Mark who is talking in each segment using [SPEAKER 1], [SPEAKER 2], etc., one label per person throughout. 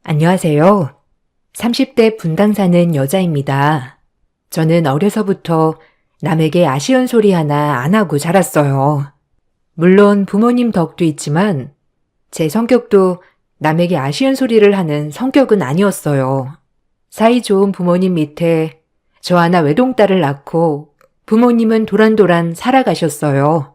[SPEAKER 1] 안녕하세요. 30대 분당 사는 여자입니다. 저는 어려서부터 남에게 아쉬운 소리 하나 안 하고 자랐어요. 물론 부모님 덕도 있지만 제 성격도 남에게 아쉬운 소리를 하는 성격은 아니었어요. 사이 좋은 부모님 밑에 저 하나 외동딸을 낳고 부모님은 도란도란 살아가셨어요.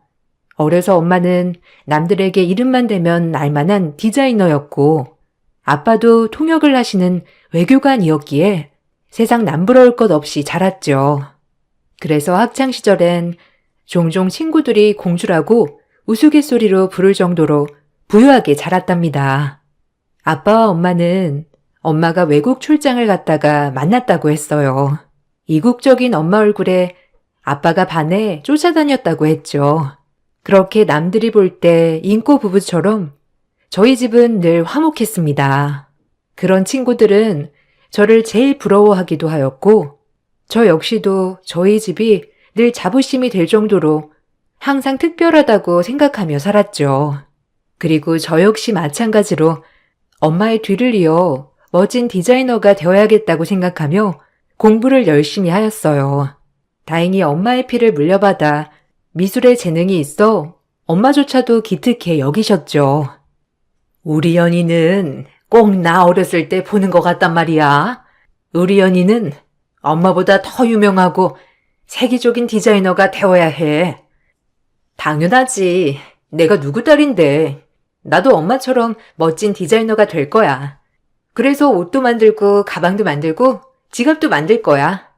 [SPEAKER 1] 어려서 엄마는 남들에게 이름만 대면 알만한 디자이너였고 아빠도 통역을 하시는 외교관이었기에 세상 남부러울 것 없이 자랐죠. 그래서 학창시절엔 종종 친구들이 공주라고 우스갯소리로 부를 정도로 부유하게 자랐답니다. 아빠와 엄마는 엄마가 외국 출장을 갔다가 만났다고 했어요. 이국적인 엄마 얼굴에 아빠가 반해 쫓아다녔다고 했죠. 그렇게 남들이 볼 때 인꼬 부부처럼 저희 집은 늘 화목했습니다. 그런 친구들은 저를 제일 부러워하기도 하였고 저 역시도 저희 집이 늘 자부심이 될 정도로 항상 특별하다고 생각하며 살았죠. 그리고 저 역시 마찬가지로 엄마의 뒤를 이어 멋진 디자이너가 되어야겠다고 생각하며 공부를 열심히 하였어요. 다행히 엄마의 피를 물려받아 미술에 재능이 있어 엄마조차도 기특해 여기셨죠. 우리 연희는 꼭 나 어렸을 때 보는 것 같단 말이야. 우리 연희는 엄마보다 더 유명하고 세계적인 디자이너가 되어야 해. 당연하지. 내가 누구 딸인데. 나도 엄마처럼 멋진 디자이너가 될 거야. 그래서 옷도 만들고 가방도 만들고 지갑도 만들 거야.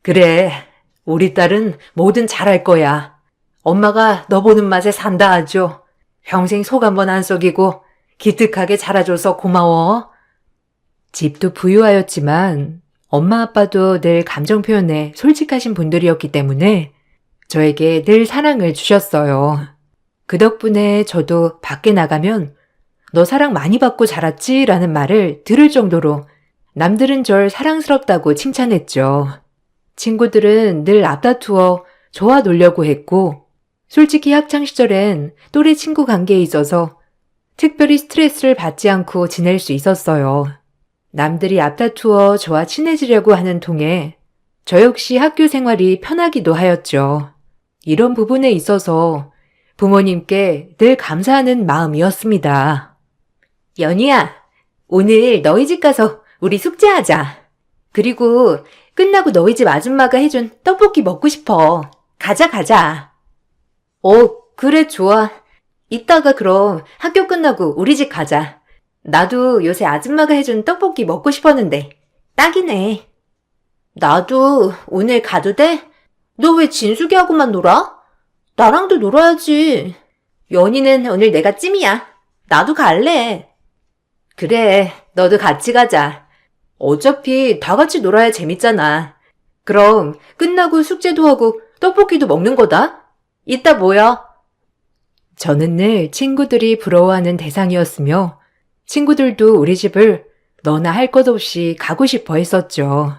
[SPEAKER 1] 그래. 우리 딸은 뭐든 잘할 거야. 엄마가 너 보는 맛에 산다 하죠. 평생 속 한번 안 썩이고 기특하게 자라줘서 고마워. 집도 부유하였지만 엄마 아빠도 늘 감정 표현에 솔직하신 분들이었기 때문에 저에게 늘 사랑을 주셨어요. 그 덕분에 저도 밖에 나가면 너 사랑 많이 받고 자랐지? 라는 말을 들을 정도로 남들은 절 사랑스럽다고 칭찬했죠. 친구들은 늘 앞다투어 저와 놀려고 했고 솔직히 학창시절엔 또래 친구 관계에 있어서 특별히 스트레스를 받지 않고 지낼 수 있었어요. 남들이 앞다투어 저와 친해지려고 하는 통에 저 역시 학교 생활이 편하기도 하였죠. 이런 부분에 있어서 부모님께 늘 감사하는 마음이었습니다. 연희야, 오늘 너희 집 가서 우리 숙제하자. 그리고 끝나고 너희 집 아줌마가 해준 떡볶이 먹고 싶어. 가자. 그래, 좋아. 이따가 그럼 학교 끝나고 우리 집 가자. 나도 요새 아줌마가 해준 떡볶이 먹고 싶었는데 딱이네. 나도 오늘 가도 돼? 너 왜 진숙이하고만 놀아? 나랑도 놀아야지. 연희는 오늘 내가 찜이야. 나도 갈래. 그래, 너도 같이 가자. 어차피 다 같이 놀아야 재밌잖아. 그럼 끝나고 숙제도 하고 떡볶이도 먹는 거다. 이따 모여. 저는 늘 친구들이 부러워하는 대상이었으며 친구들도 우리 집을 너나 할 것 없이 가고 싶어 했었죠.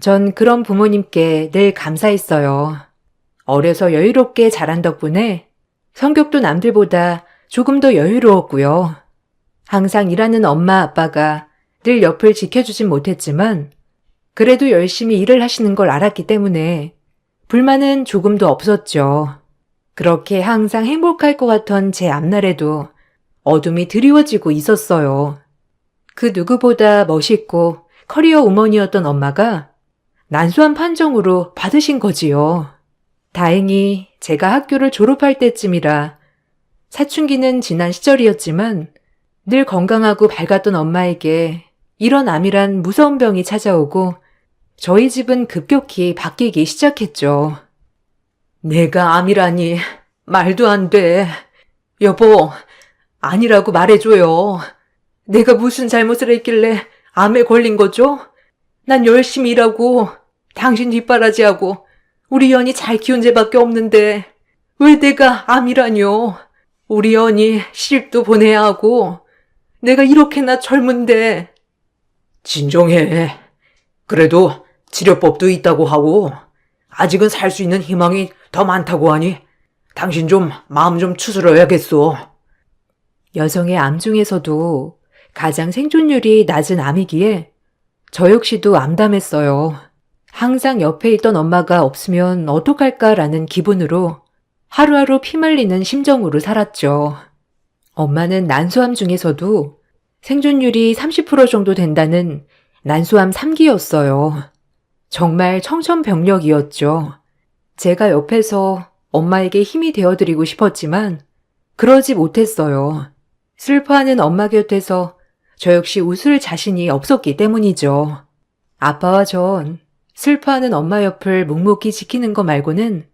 [SPEAKER 1] 전 그런 부모님께 늘 감사했어요. 어려서 여유롭게 자란 덕분에 성격도 남들보다 조금 더 여유로웠고요. 항상 일하는 엄마 아빠가 늘 옆을 지켜주진 못했지만 그래도 열심히 일을 하시는 걸 알았기 때문에 불만은 조금도 없었죠. 그렇게 항상 행복할 것 같던 제 앞날에도 어둠이 드리워지고 있었어요. 그 누구보다 멋있고 커리어 우먼이었던 엄마가 난소한 판정으로 받으신 거지요. 다행히 제가 학교를 졸업할 때쯤이라 사춘기는 지난 시절이었지만 늘 건강하고 밝았던 엄마에게 이런 암이란 무서운 병이 찾아오고 저희 집은 급격히 바뀌기 시작했죠. 내가 암이라니 말도 안 돼. 여보, 아니라고 말해줘요. 내가 무슨 잘못을 했길래 암에 걸린 거죠? 난 열심히 일하고 당신 뒷바라지하고 우리 연이 잘 키운 죄밖에 없는데 왜 내가 암이라뇨? 우리 연이 시집도 보내야 하고 내가 이렇게나 젊은데. 진정해. 그래도 치료법도 있다고 하고 아직은 살 수 있는 희망이 더 많다고 하니 당신 좀 마음 좀 추스러야겠소. 여성의 암 중에서도 가장 생존율이 낮은 암이기에 저 역시도 암담했어요. 항상 옆에 있던 엄마가 없으면 어떡할까라는 기분으로 하루하루 피말리는 심정으로 살았죠. 엄마는 난소암 중에서도 생존율이 30% 정도 된다는 난소암 3기였어요. 정말 청천벽력이었죠. 제가 옆에서 엄마에게 힘이 되어드리고 싶었지만 그러지 못했어요. 슬퍼하는 엄마 곁에서 저 역시 웃을 자신이 없었기 때문이죠. 아빠와 전 슬퍼하는 엄마 옆을 묵묵히 지키는 거 말고는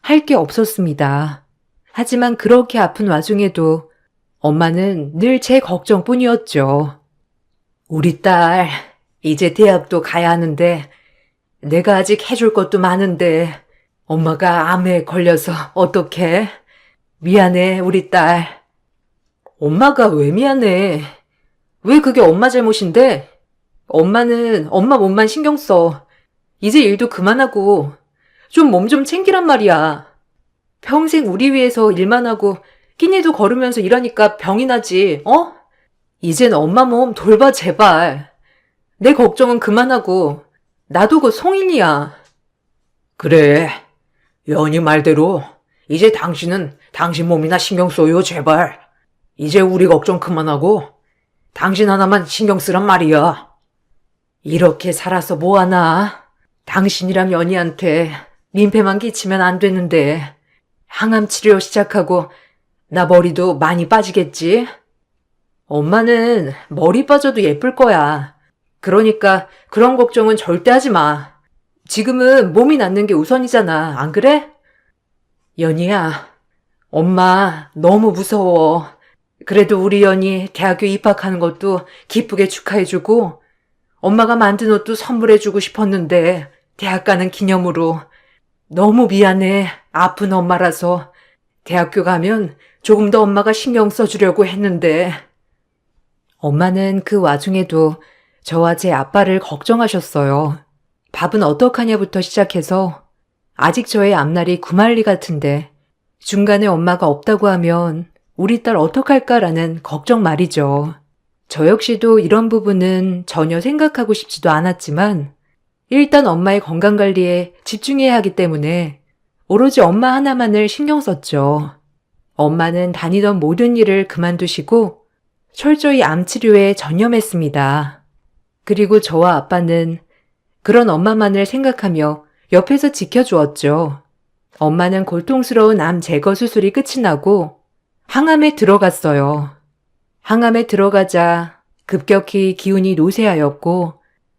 [SPEAKER 1] 할 게 없었습니다. 하지만 그렇게 아픈 와중에도 엄마는 늘 제 걱정뿐이었죠. 우리 딸, 이제 대학도 가야 하는데 내가 아직 해줄 것도 많은데 엄마가 암에 걸려서 어떡해? 미안해, 우리 딸. 엄마가 왜 미안해? 왜 그게 엄마 잘못인데? 엄마는 엄마 몸만 신경 써. 이제 일도 그만하고 좀 몸 좀 챙기란 말이야. 평생 우리 위해서 일만 하고 끼니도 거르면서 일하니까 병이 나지, 어? 이젠 엄마 몸 돌봐, 제발. 내 걱정은 그만하고 나도 그 송인이야. 그래, 연희 말대로 이제 당신은 당신 몸이나 신경 써요, 제발. 이제 우리 걱정 그만하고 당신 하나만 신경 쓰란 말이야. 이렇게 살아서 뭐하나? 당신이랑 연희한테 민폐만 끼치면 안 되는데 항암 치료 시작하고 나 머리도 많이 빠지겠지? 엄마는 머리 빠져도 예쁠 거야. 그러니까 그런 걱정은 절대 하지 마. 지금은 몸이 낫는 게 우선이잖아, 안 그래? 연희야, 엄마 너무 무서워. 그래도 우리 연희 대학교 입학하는 것도 기쁘게 축하해주고 엄마가 만든 옷도 선물해주고 싶었는데 대학 가는 기념으로. 너무 미안해. 아픈 엄마라서. 대학교 가면 조금 더 엄마가 신경 써주려고 했는데. 엄마는 그 와중에도 저와 제 아빠를 걱정하셨어요. 밥은 어떡하냐부터 시작해서 아직 저의 앞날이 구말리 같은데 중간에 엄마가 없다고 하면 우리 딸 어떡할까라는 걱정 말이죠. 저 역시도 이런 부분은 전혀 생각하고 싶지도 않았지만 일단 엄마의 건강관리에 집중해야 하기 때문에 오로지 엄마 하나만을 신경 썼죠. 엄마는 다니던 모든 일을 그만두시고 철저히 암 치료에 전념했습니다. 그리고 저와 아빠는 그런 엄마만을 생각하며 옆에서 지켜주었죠. 엄마는 고통스러운 암 제거 수술이 끝이 나고 항암에 들어갔어요. 항암에 들어가자 급격히 기운이 노쇠하였고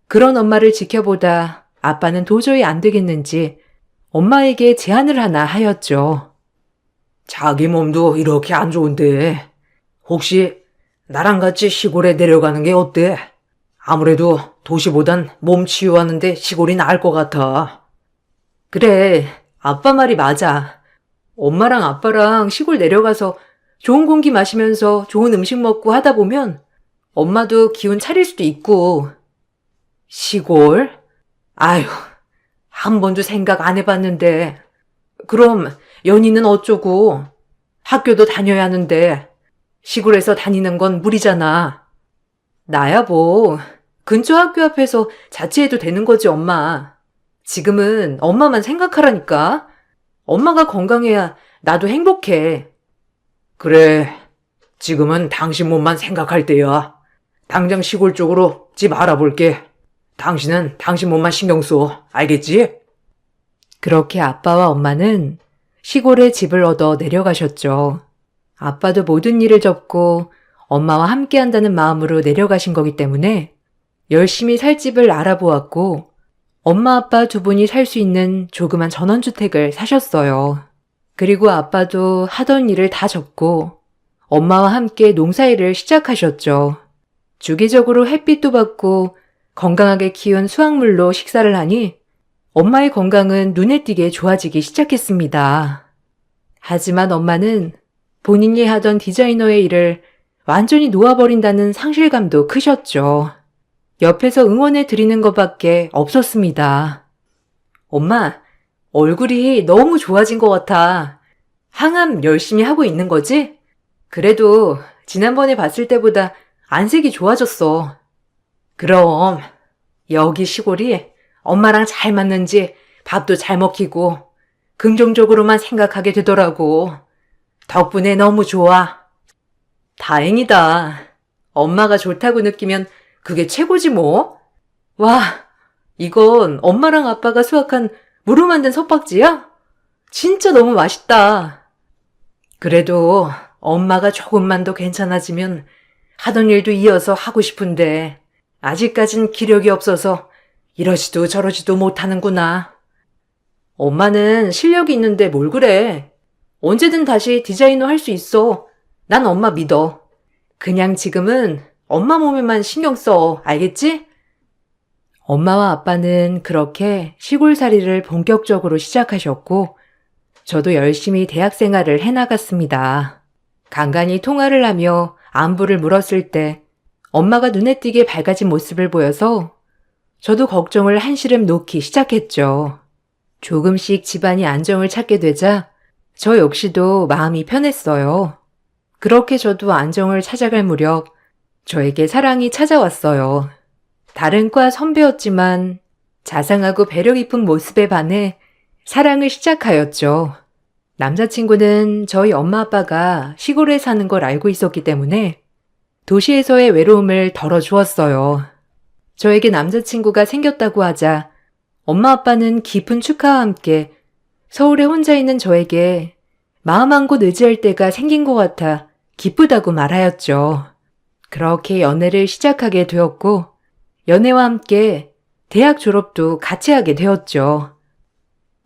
[SPEAKER 1] 그런 엄마를 지켜보다 아빠는 도저히 안 되겠는지 엄마에게 제안을 하나 하였죠. 자기 몸도 이렇게 안 좋은데 혹시 나랑 같이 시골에 내려가는 게 어때? 아무래도 도시보단 몸 치유하는데 시골이 나을 것 같아. 그래, 아빠 말이 맞아. 엄마랑 아빠랑 시골 내려가서 좋은 공기 마시면서 좋은 음식 먹고 하다 보면 엄마도 기운 차릴 수도 있고. 시골? 아휴, 한 번도 생각 안 해봤는데. 그럼 연희는 어쩌고? 학교도 다녀야 하는데 시골에서 다니는 건 무리잖아. 나야 뭐 근처 학교 앞에서 자취해도 되는 거지, 엄마. 지금은 엄마만 생각하라니까. 엄마가 건강해야 나도 행복해. 그래, 지금은 당신 몸만 생각할 때야. 당장 시골 쪽으로 집 알아볼게. 당신은 당신 몸만 신경 써. 알겠지? 그렇게 아빠와 엄마는 시골에 집을 얻어 내려가셨죠. 아빠도 모든 일을 접고 엄마와 함께 한다는 마음으로 내려가신 거기 때문에 열심히 살 집을 알아보았고 엄마 아빠 두 분이 살 수 있는 조그만 전원주택을 사셨어요. 그리고 아빠도 하던 일을 다 접고 엄마와 함께 농사일을 시작하셨죠. 주기적으로 햇빛도 받고 건강하게 키운 수확물로 식사를 하니 엄마의 건강은 눈에 띄게 좋아지기 시작했습니다. 하지만 엄마는 본인이 하던 디자이너의 일을 완전히 놓아버린다는 상실감도 크셨죠. 옆에서 응원해 드리는 것밖에 없었습니다. 엄마, 얼굴이 너무 좋아진 것 같아. 항암 열심히 하고 있는 거지? 그래도 지난번에 봤을 때보다 안색이 좋아졌어. 그럼 여기 시골이 엄마랑 잘 맞는지 밥도 잘 먹히고 긍정적으로만 생각하게 되더라고. 덕분에 너무 좋아. 다행이다. 엄마가 좋다고 느끼면 그게 최고지 뭐. 와, 이건 엄마랑 아빠가 수확한 무로 만든 석박지야? 진짜 너무 맛있다. 그래도 엄마가 조금만 더 괜찮아지면 하던 일도 이어서 하고 싶은데 아직까진 기력이 없어서 이러지도 저러지도 못하는구나. 엄마는 실력이 있는데 뭘 그래. 언제든 다시 디자이너 할 수 있어. 난 엄마 믿어. 그냥 지금은 엄마 몸에만 신경 써. 알겠지? 엄마와 아빠는 그렇게 시골살이를 본격적으로 시작하셨고 저도 열심히 대학 생활을 해나갔습니다. 간간히 통화를 하며 안부를 물었을 때 엄마가 눈에 띄게 밝아진 모습을 보여서 저도 걱정을 한시름 놓기 시작했죠. 조금씩 집안이 안정을 찾게 되자 저 역시도 마음이 편했어요. 그렇게 저도 안정을 찾아갈 무렵 저에게 사랑이 찾아왔어요. 다른 과 선배였지만 자상하고 배려 깊은 모습에 반해 사랑을 시작하였죠. 남자친구는 저희 엄마 아빠가 시골에 사는 걸 알고 있었기 때문에 도시에서의 외로움을 덜어주었어요. 저에게 남자친구가 생겼다고 하자 엄마 아빠는 깊은 축하와 함께 서울에 혼자 있는 저에게 마음 한 곳 의지할 때가 생긴 것 같아 기쁘다고 말하였죠. 그렇게 연애를 시작하게 되었고 연애와 함께 대학 졸업도 같이 하게 되었죠.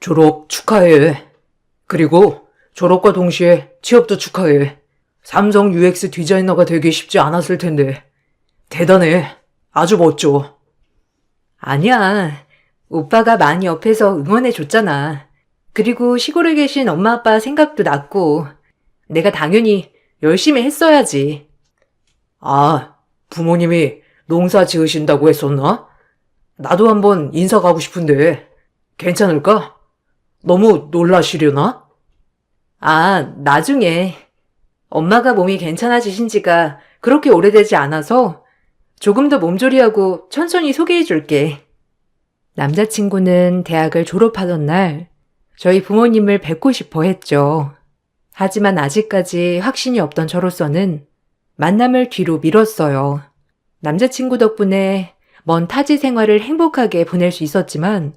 [SPEAKER 1] 졸업 축하해. 그리고 졸업과 동시에 취업도 축하해. 삼성 UX 디자이너가 되기 쉽지 않았을 텐데. 대단해. 아주 멋져. 아니야. 오빠가 많이 옆에서 응원해줬잖아. 그리고 시골에 계신 엄마 아빠 생각도 났고 내가 당연히 열심히 했어야지. 아, 부모님이 농사 지으신다고 했었나? 나도 한번 인사 가고 싶은데 괜찮을까? 너무 놀라시려나? 아, 나중에. 엄마가 몸이 괜찮아지신 지가 그렇게 오래되지 않아서 조금 더 몸조리하고 천천히 소개해 줄게. 남자친구는 대학을 졸업하던 날 저희 부모님을 뵙고 싶어 했죠. 하지만 아직까지 확신이 없던 저로서는 만남을 뒤로 미뤘어요. 남자친구 덕분에 먼 타지 생활을 행복하게 보낼 수 있었지만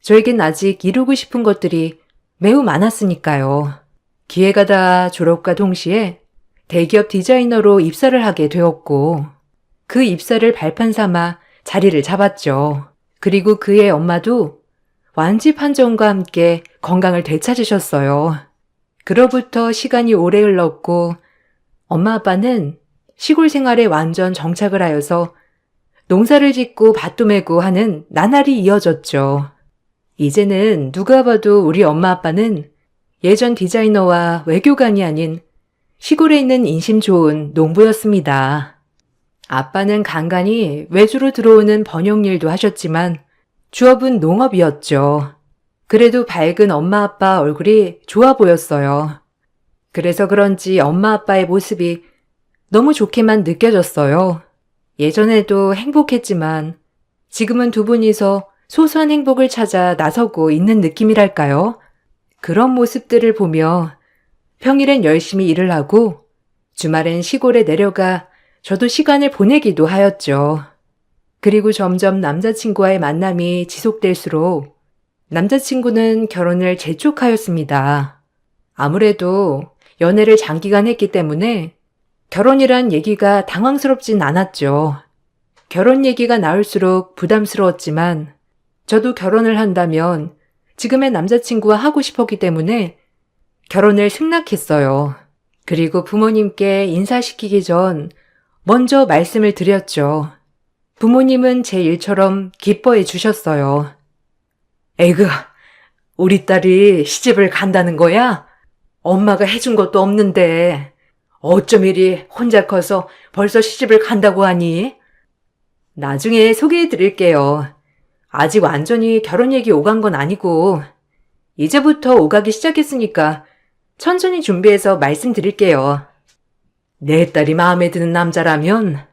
[SPEAKER 1] 저에겐 아직 이루고 싶은 것들이 매우 많았으니까요. 기회가 닿아 졸업과 동시에 대기업 디자이너로 입사를 하게 되었고 그 입사를 발판 삼아 자리를 잡았죠. 그리고 그의 엄마도 완치 판정과 함께 건강을 되찾으셨어요. 그로부터 시간이 오래 흘렀고 엄마 아빠는 시골 생활에 완전 정착을 하여서 농사를 짓고 밭도 메고 하는 나날이 이어졌죠. 이제는 누가 봐도 우리 엄마 아빠는 예전 디자이너와 외교관이 아닌 시골에 있는 인심 좋은 농부였습니다. 아빠는 간간히 외주로 들어오는 번역일도 하셨지만 주업은 농업이었죠. 그래도 밝은 엄마 아빠 얼굴이 좋아 보였어요. 그래서 그런지 엄마 아빠의 모습이 너무 좋게만 느껴졌어요. 예전에도 행복했지만 지금은 두 분이서 소소한 행복을 찾아 나서고 있는 느낌이랄까요? 그런 모습들을 보며 평일엔 열심히 일을 하고 주말엔 시골에 내려가 저도 시간을 보내기도 하였죠. 그리고 점점 남자친구와의 만남이 지속될수록 남자친구는 결혼을 재촉하였습니다. 아무래도 연애를 장기간 했기 때문에 결혼이란 얘기가 당황스럽진 않았죠. 결혼 얘기가 나올수록 부담스러웠지만 저도 결혼을 한다면 지금의 남자친구와 하고 싶었기 때문에 결혼을 승낙했어요. 그리고 부모님께 인사시키기 전 먼저 말씀을 드렸죠. 부모님은 제 일처럼 기뻐해 주셨어요. 에그, 우리 딸이 시집을 간다는 거야? 엄마가 해준 것도 없는데 어쩜 이리 혼자 커서 벌써 시집을 간다고 하니? 나중에 소개해 드릴게요. 아직 완전히 결혼 얘기 오간 건 아니고 이제부터 오가기 시작했으니까 천천히 준비해서 말씀드릴게요. 내 딸이 마음에 드는 남자라면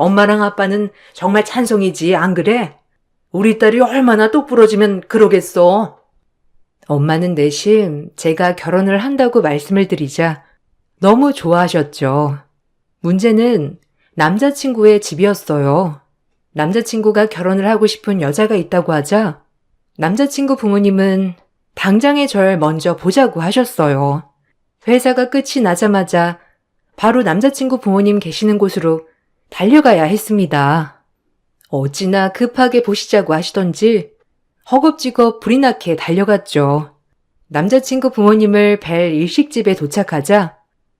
[SPEAKER 1] 엄마랑 아빠는 정말 찬성이지, 안 그래? 우리 딸이 얼마나 똑부러지면 그러겠어. 엄마는 내심 제가 결혼을 한다고 말씀을 드리자 너무 좋아하셨죠. 문제는 남자친구의 집이었어요. 남자친구가 결혼을 하고 싶은 여자가 있다고 하자 남자친구 부모님은 당장에 절 먼저 보자고 하셨어요. 회사가 끝이 나자마자 바로 남자친구 부모님 계시는 곳으로 달려가야 했습니다. 어찌나 급하게 보시자고 하시던지 허겁지겁 불이 나게 달려갔죠. 남자친구 부모님을 뵐 일식집에 도착하자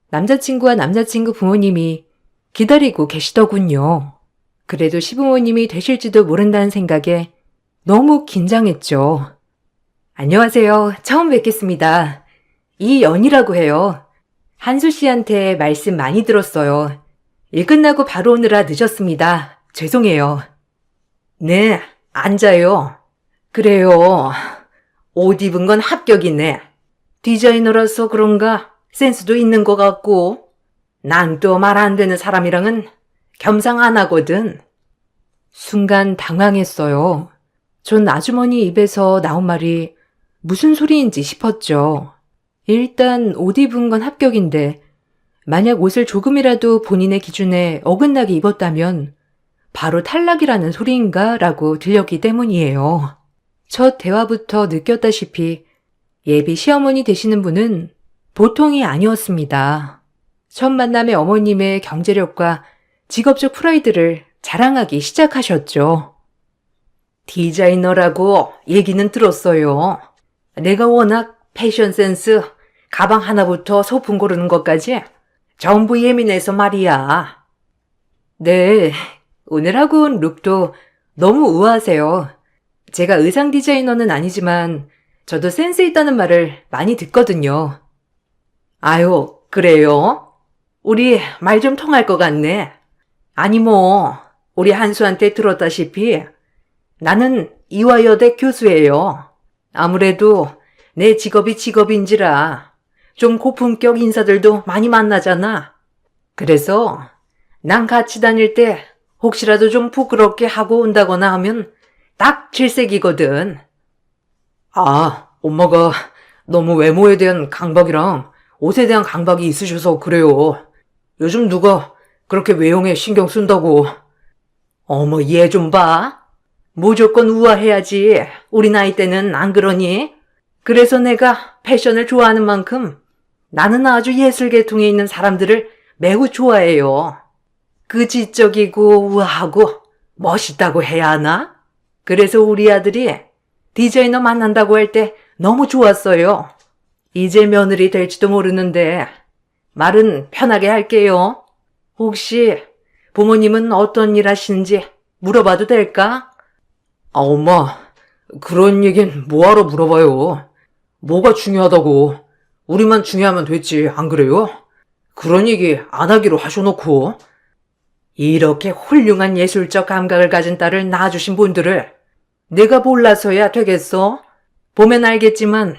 [SPEAKER 1] 남자친구와 남자친구 부모님이 기다리고 계시더군요. 그래도 시부모님이 되실지도 모른다는 생각에 너무 긴장했죠. 안녕하세요. 처음 뵙겠습니다. 이연이라고 해요. 한수 씨한테 말씀 많이 들었어요. 일 끝나고 바로 오느라 늦었습니다. 죄송해요. 네, 앉아요. 그래요. 옷 입은 건 합격이네. 디자이너라서 그런가 센스도 있는 것 같고 난 또 말 안 되는 사람이랑은 겸상 안 하거든. 순간 당황했어요. 전 아주머니 입에서 나온 말이 무슨 소리인지 싶었죠. 일단 옷 입은 건 합격인데 만약 옷을 조금이라도 본인의 기준에 어긋나게 입었다면 바로 탈락이라는 소리인가 라고 들렸기 때문이에요. 첫 대화부터 느꼈다시피 예비 시어머니 되시는 분은 보통이 아니었습니다. 첫 만남의 어머님의 경제력과 직업적 프라이드를 자랑하기 시작하셨죠. 디자이너라고 얘기는 들었어요. 내가 워낙 패션 센스, 가방 하나부터 소품 고르는 것까지 전부 예민해서 말이야. 네, 오늘 하고 온 룩도 너무 우아하세요. 제가 의상 디자이너는 아니지만 저도 센스 있다는 말을 많이 듣거든요. 아유, 그래요? 우리 말 좀 통할 것 같네. 아니 뭐, 우리 한수한테 들었다시피 나는 이화여대 교수예요. 아무래도 내 직업이 직업인지라 좀 고품격 인사들도 많이 만나잖아. 그래서 난 같이 다닐 때 혹시라도 좀 부끄럽게 하고 온다거나 하면 딱 질색이거든. 아, 엄마가 너무 외모에 대한 강박이랑 옷에 대한 강박이 있으셔서 그래요. 요즘 누가 그렇게 외형에 신경 쓴다고. 어머, 얘 좀 봐. 무조건 우아해야지. 우리 나이 때는 안 그러니? 그래서 내가 패션을 좋아하는 만큼 나는 아주 예술 계통에 있는 사람들을 매우 좋아해요. 그 지적이고 우아하고 멋있다고 해야 하나? 그래서 우리 아들이 디자이너 만난다고 할 때 너무 좋았어요. 이제 며느리 될지도 모르는데 말은 편하게 할게요. 혹시 부모님은 어떤 일 하시는지 물어봐도 될까? 아, 엄마, 그런 얘긴 뭐하러 물어봐요. 뭐가 중요하다고. 우리만 중요하면 됐지, 안 그래요? 그런 얘기 안 하기로 하셔놓고. 이렇게 훌륭한 예술적 감각을 가진 딸을 낳아주신 분들을 내가 몰라서야 되겠어? 보면 알겠지만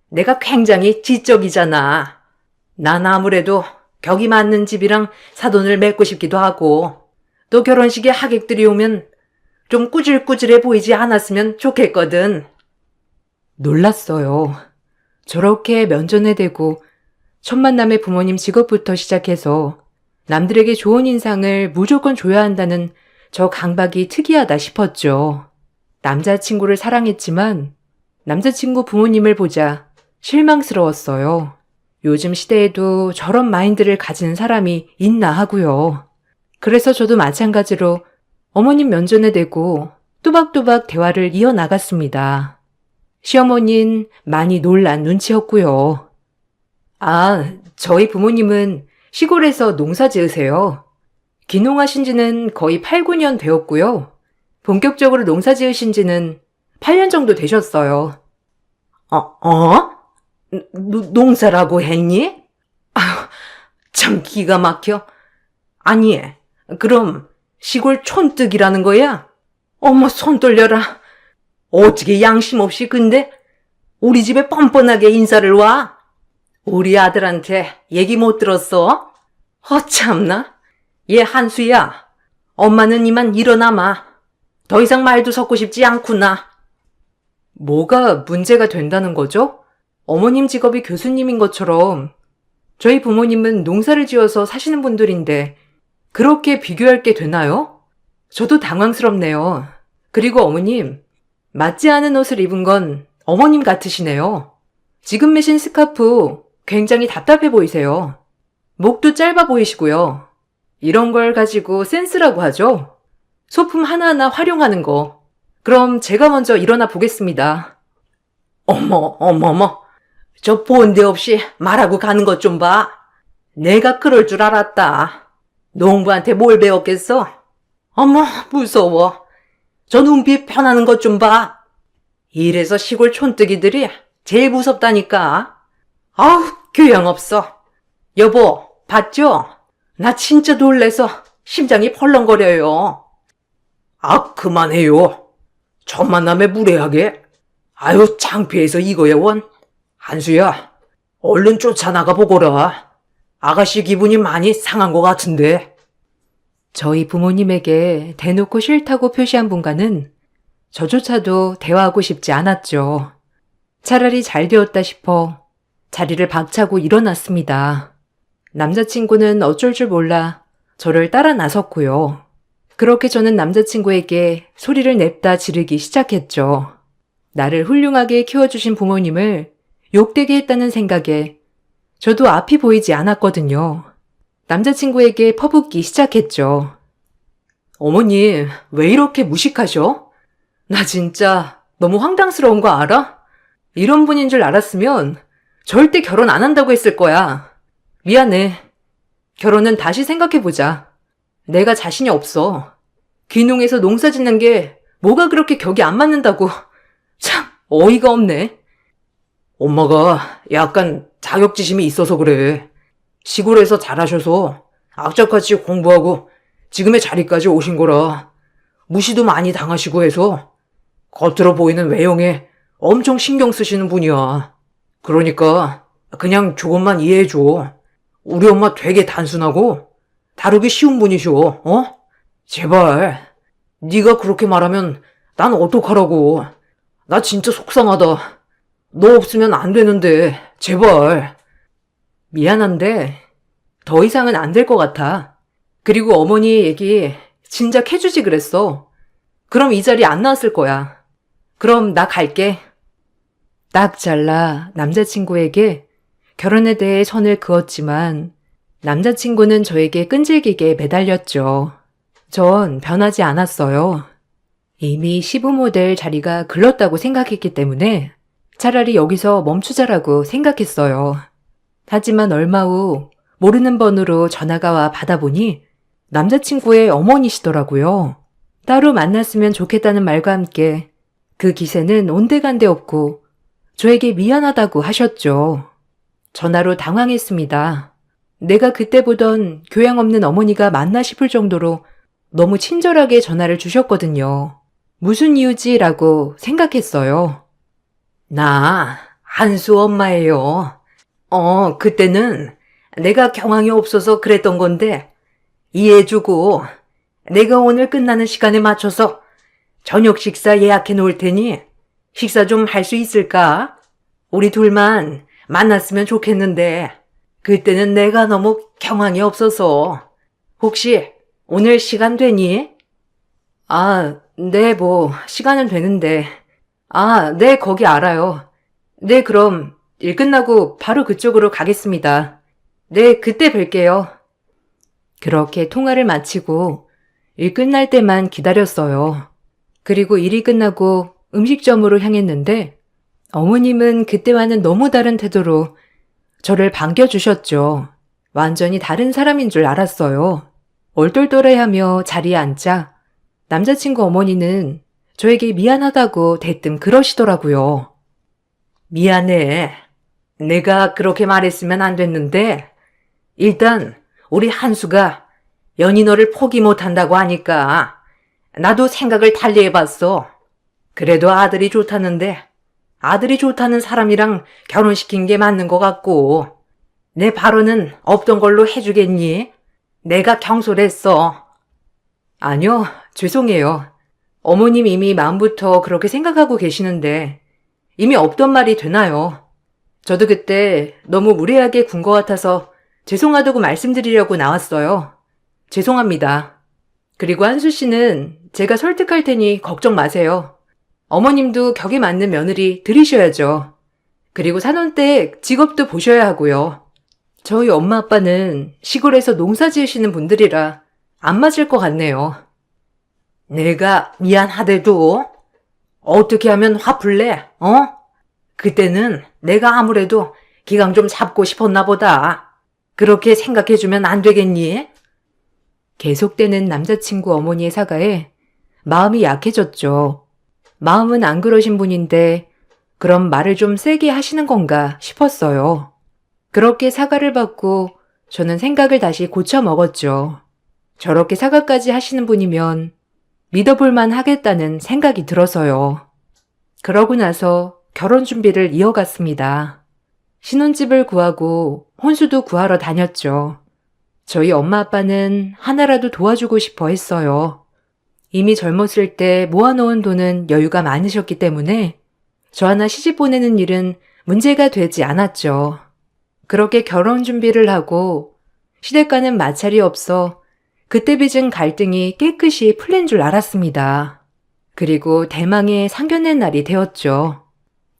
[SPEAKER 1] 내가 굉장히 지적이잖아. 난 아무래도 격이 맞는 집이랑 사돈을 맺고 싶기도 하고 또 결혼식에 하객들이 오면 좀 꾸질꾸질해 보이지 않았으면 좋겠거든. 놀랐어요. 저렇게 면전에 대고 첫 만남의 부모님 직업부터 시작해서 남들에게 좋은 인상을 무조건 줘야 한다는 저 강박이 특이하다 싶었죠. 남자친구를 사랑했지만 남자친구 부모님을 보자 실망스러웠어요. 요즘 시대에도 저런 마인드를 가진 사람이 있나 하고요. 그래서 저도 마찬가지로 어머님 면전에 대고 또박또박 대화를 이어나갔습니다. 시어머니는 많이 놀란 눈치였고요. 아, 저희 부모님은 시골에서 농사 지으세요. 귀농하신 지는 거의 8, 9년 되었고요. 본격적으로 농사 지으신 지는 8년 정도 되셨어요. 농사라고 했니? 아휴, 참 기가 막혀. 아니, 그럼 시골 촌뜨기라는 거야? 어머, 손 떨려라. 어떻게 양심 없이 근데 우리 집에 뻔뻔하게 인사를 와? 우리 아들한테 얘기 못 들었어? 참나. 얘 한수야.
[SPEAKER 2] 엄마는 이만 일어나마. 더 이상 말도 섞고 싶지 않구나.
[SPEAKER 1] 뭐가 문제가 된다는 거죠? 어머님 직업이 교수님인 것처럼 저희 부모님은 농사를 지어서 사시는 분들인데 그렇게 비교할 게 되나요? 저도 당황스럽네요. 그리고 어머님, 맞지 않은 옷을 입은 건 어머님 같으시네요. 지금 매신 스카프 굉장히 답답해 보이세요. 목도 짧아 보이시고요. 이런 걸 가지고 센스라고 하죠? 소품 하나하나 활용하는 거. 그럼 제가 먼저 일어나 보겠습니다.
[SPEAKER 2] 어머. 저 본데 없이 말하고 가는 것 좀 봐. 내가 그럴 줄 알았다. 농부한테 뭘 배웠겠어? 어머, 무서워. 저 눈빛 변하는 것 좀 봐. 이래서 시골 촌뜨기들이 제일 무섭다니까. 아우, 교양 없어. 여보, 봤죠? 나 진짜 놀래서 심장이 펄렁거려요. 아, 그만해요. 첫 만남에 무례하게. 아유, 창피해서 이거야, 원. 한수야, 얼른 쫓아나가 보거라. 아가씨 기분이 많이 상한 것 같은데.
[SPEAKER 1] 저희 부모님에게 대놓고 싫다고 표시한 분과는 저조차도 대화하고 싶지 않았죠. 차라리 잘 되었다 싶어 자리를 박차고 일어났습니다. 남자친구는 어쩔 줄 몰라 저를 따라 나섰고요. 그렇게 저는 남자친구에게 소리를 냅다 지르기 시작했죠. 나를 훌륭하게 키워주신 부모님을 욕되게 했다는 생각에 저도 앞이 보이지 않았거든요. 남자친구에게 퍼붓기 시작했죠. 어머님, 왜 이렇게 무식하셔? 나 진짜 너무 황당스러운 거 알아? 이런 분인 줄 알았으면 절대 결혼 안 한다고 했을 거야. 미안해. 결혼은 다시 생각해보자. 내가 자신이 없어. 귀농해서 농사 짓는 게 뭐가 그렇게 격이 안 맞는다고. 참, 어이가 없네.
[SPEAKER 2] 엄마가 약간 자격지심이 있어서 그래. 시골에서 자라셔서 악착같이 공부하고 지금의 자리까지 오신 거라 무시도 많이 당하시고 해서 겉으로 보이는 외형에 엄청 신경 쓰시는 분이야. 그러니까 그냥 조금만 이해해줘. 우리 엄마 되게 단순하고 다루기 쉬운 분이셔. 어? 제발. 네가 그렇게 말하면 난 어떡하라고. 나 진짜 속상하다. 너 없으면 안 되는데 제발.
[SPEAKER 1] 미안한데 더 이상은 안 될 것 같아. 그리고 어머니 얘기 진작 해주지 그랬어. 그럼 이 자리 안 나왔을 거야. 그럼 나 갈게. 딱 잘라 남자친구에게 결혼에 대해 선을 그었지만 남자친구는 저에게 끈질기게 매달렸죠. 전 변하지 않았어요. 이미 시부모 될 자리가 글렀다고 생각했기 때문에 차라리 여기서 멈추자라고 생각했어요. 하지만 얼마 후 모르는 번호로 전화가 와 받아보니 남자친구의 어머니시더라고요. 따로 만났으면 좋겠다는 말과 함께 그 기세는 온데간데 없고 저에게 미안하다고 하셨죠. 전화로 당황했습니다. 내가 그때 보던 교양 없는 어머니가 맞나 싶을 정도로 너무 친절하게 전화를 주셨거든요. 무슨 이유지라고 생각했어요.
[SPEAKER 2] 나 한수 엄마예요. 그때는 내가 경황이 없어서 그랬던 건데 이해해주고 내가 오늘 끝나는 시간에 맞춰서 저녁 식사 예약해 놓을 테니 식사 좀 할 수 있을까? 우리 둘만 만났으면 좋겠는데 그때는 내가 너무 경황이 없어서 혹시 오늘 시간 되니?
[SPEAKER 1] 아, 네, 시간은 되는데. 아, 네, 거기 알아요. 네, 그럼 일 끝나고 바로 그쪽으로 가겠습니다. 네, 그때 뵐게요. 그렇게 통화를 마치고 일 끝날 때만 기다렸어요. 그리고 일이 끝나고 음식점으로 향했는데 어머님은 그때와는 너무 다른 태도로 저를 반겨주셨죠. 완전히 다른 사람인 줄 알았어요. 얼떨떨해하며 자리에 앉자 남자친구 어머니는 저에게 미안하다고 대뜸 그러시더라고요.
[SPEAKER 2] 미안해. 내가 그렇게 말했으면 안 됐는데 일단 우리 한수가 연희 너를 포기 못한다고 하니까 나도 생각을 달리 해봤어. 그래도 아들이 좋다는데 아들이 좋다는 사람이랑 결혼시킨 게 맞는 것 같고 내 발언은 없던 걸로 해주겠니? 내가 경솔했어.
[SPEAKER 1] 아니요, 죄송해요. 어머님 이미 마음부터 그렇게 생각하고 계시는데 이미 없던 말이 되나요? 저도 그때 너무 무례하게 군 것 같아서 죄송하다고 말씀드리려고 나왔어요. 죄송합니다. 그리고 한수 씨는 제가 설득할 테니 걱정 마세요. 어머님도 격에 맞는 며느리 들이셔야죠. 그리고 산원댁 직업도 보셔야 하고요. 저희 엄마 아빠는 시골에서 농사 지으시는 분들이라 안 맞을 것 같네요.
[SPEAKER 2] 내가 미안하대도 어떻게 하면 화풀 내? 그때는 내가 아무래도 기강 좀 잡고 싶었나 보다. 그렇게 생각해주면 안 되겠니?
[SPEAKER 1] 계속되는 남자친구 어머니의 사과에 마음이 약해졌죠. 마음은 안 그러신 분인데 그럼 말을 좀 세게 하시는 건가 싶었어요. 그렇게 사과를 받고 저는 생각을 다시 고쳐 먹었죠. 저렇게 사과까지 하시는 분이면 믿어볼만 하겠다는 생각이 들어서요. 그러고 나서 결혼 준비를 이어갔습니다. 신혼집을 구하고 혼수도 구하러 다녔죠. 저희 엄마 아빠는 하나라도 도와주고 싶어 했어요. 이미 젊었을 때 모아놓은 돈은 여유가 많으셨기 때문에 저 하나 시집 보내는 일은 문제가 되지 않았죠. 그렇게 결혼 준비를 하고 시댁과는 마찰이 없어 그때 빚은 갈등이 깨끗이 풀린 줄 알았습니다. 그리고 대망의 상견례 날이 되었죠.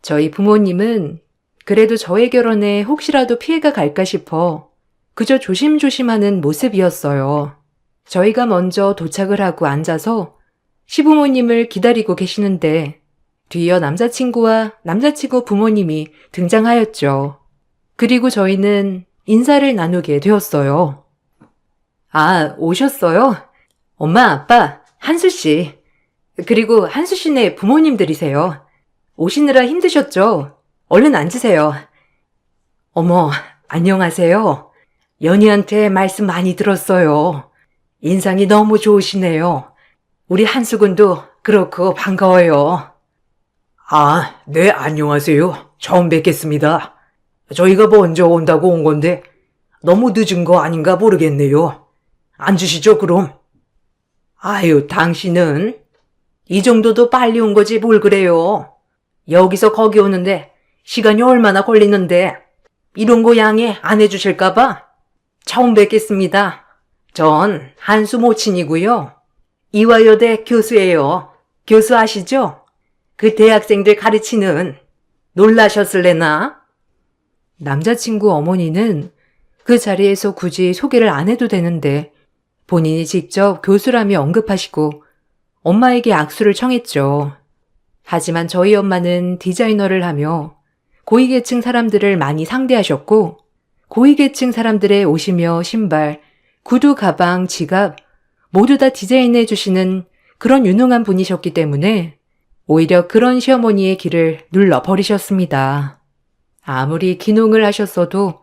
[SPEAKER 1] 저희 부모님은 그래도 저의 결혼에 혹시라도 피해가 갈까 싶어 그저 조심조심하는 모습이었어요. 저희가 먼저 도착을 하고 앉아서 시부모님을 기다리고 계시는데 뒤이어 남자친구와 남자친구 부모님이 등장하였죠. 그리고 저희는 인사를 나누게 되었어요. 아, 오셨어요? 엄마, 아빠, 한수 씨. 그리고 한수 씨네 부모님들이세요. 오시느라 힘드셨죠? 얼른 앉으세요. 어머, 안녕하세요. 연희한테 말씀 많이 들었어요. 인상이 너무 좋으시네요. 우리 한수군도 그렇고 반가워요.
[SPEAKER 3] 아, 네, 안녕하세요. 처음 뵙겠습니다. 저희가 먼저 온다고 온 건데 너무 늦은 거 아닌가 모르겠네요. 앉으시죠, 그럼.
[SPEAKER 2] 아유, 당신은 이 정도도 빨리 온 거지 뭘 그래요. 여기서 거기 오는데 시간이 얼마나 걸리는데 이런 거 양해 안 해주실까봐. 처음 뵙겠습니다. 전 한수 모친이고요. 이화여대 교수예요. 교수 아시죠? 그 대학생들 가르치는. 놀라셨을래나?
[SPEAKER 1] 남자친구 어머니는 그 자리에서 굳이 소개를 안 해도 되는데 본인이 직접 교수라며 언급하시고 엄마에게 악수를 청했죠. 하지만 저희 엄마는 디자이너를 하며 고위계층 사람들을 많이 상대하셨고 고위계층 사람들의 옷이며 신발, 구두, 가방, 지갑 모두 다 디자인해 주시는 그런 유능한 분이셨기 때문에 오히려 그런 시어머니의 길을 눌러버리셨습니다. 아무리 기농을 하셨어도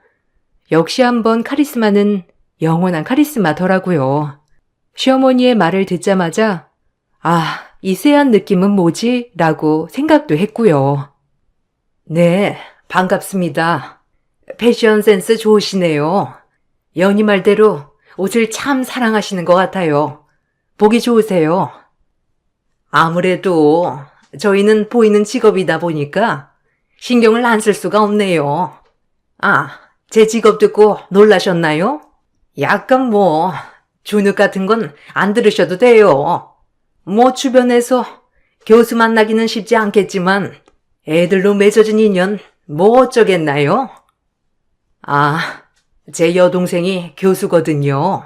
[SPEAKER 1] 역시 한번 카리스마는 영원한 카리스마더라고요. 시어머니의 말을 듣자마자 아, 이 쎄한 느낌은 뭐지? 라고 생각도 했고요.
[SPEAKER 2] 네, 반갑습니다. 패션 센스 좋으시네요. 연희 말대로 옷을 참 사랑하시는 것 같아요. 보기 좋으세요. 아무래도 저희는 보이는 직업이다 보니까 신경을 안 쓸 수가 없네요. 아, 제 직업 듣고 놀라셨나요? 약간 주눅 같은 건 안 들으셔도 돼요. 주변에서 교수 만나기는 쉽지 않겠지만 애들로 맺어진 인연 어쩌겠나요? 아, 제 여동생이 교수거든요.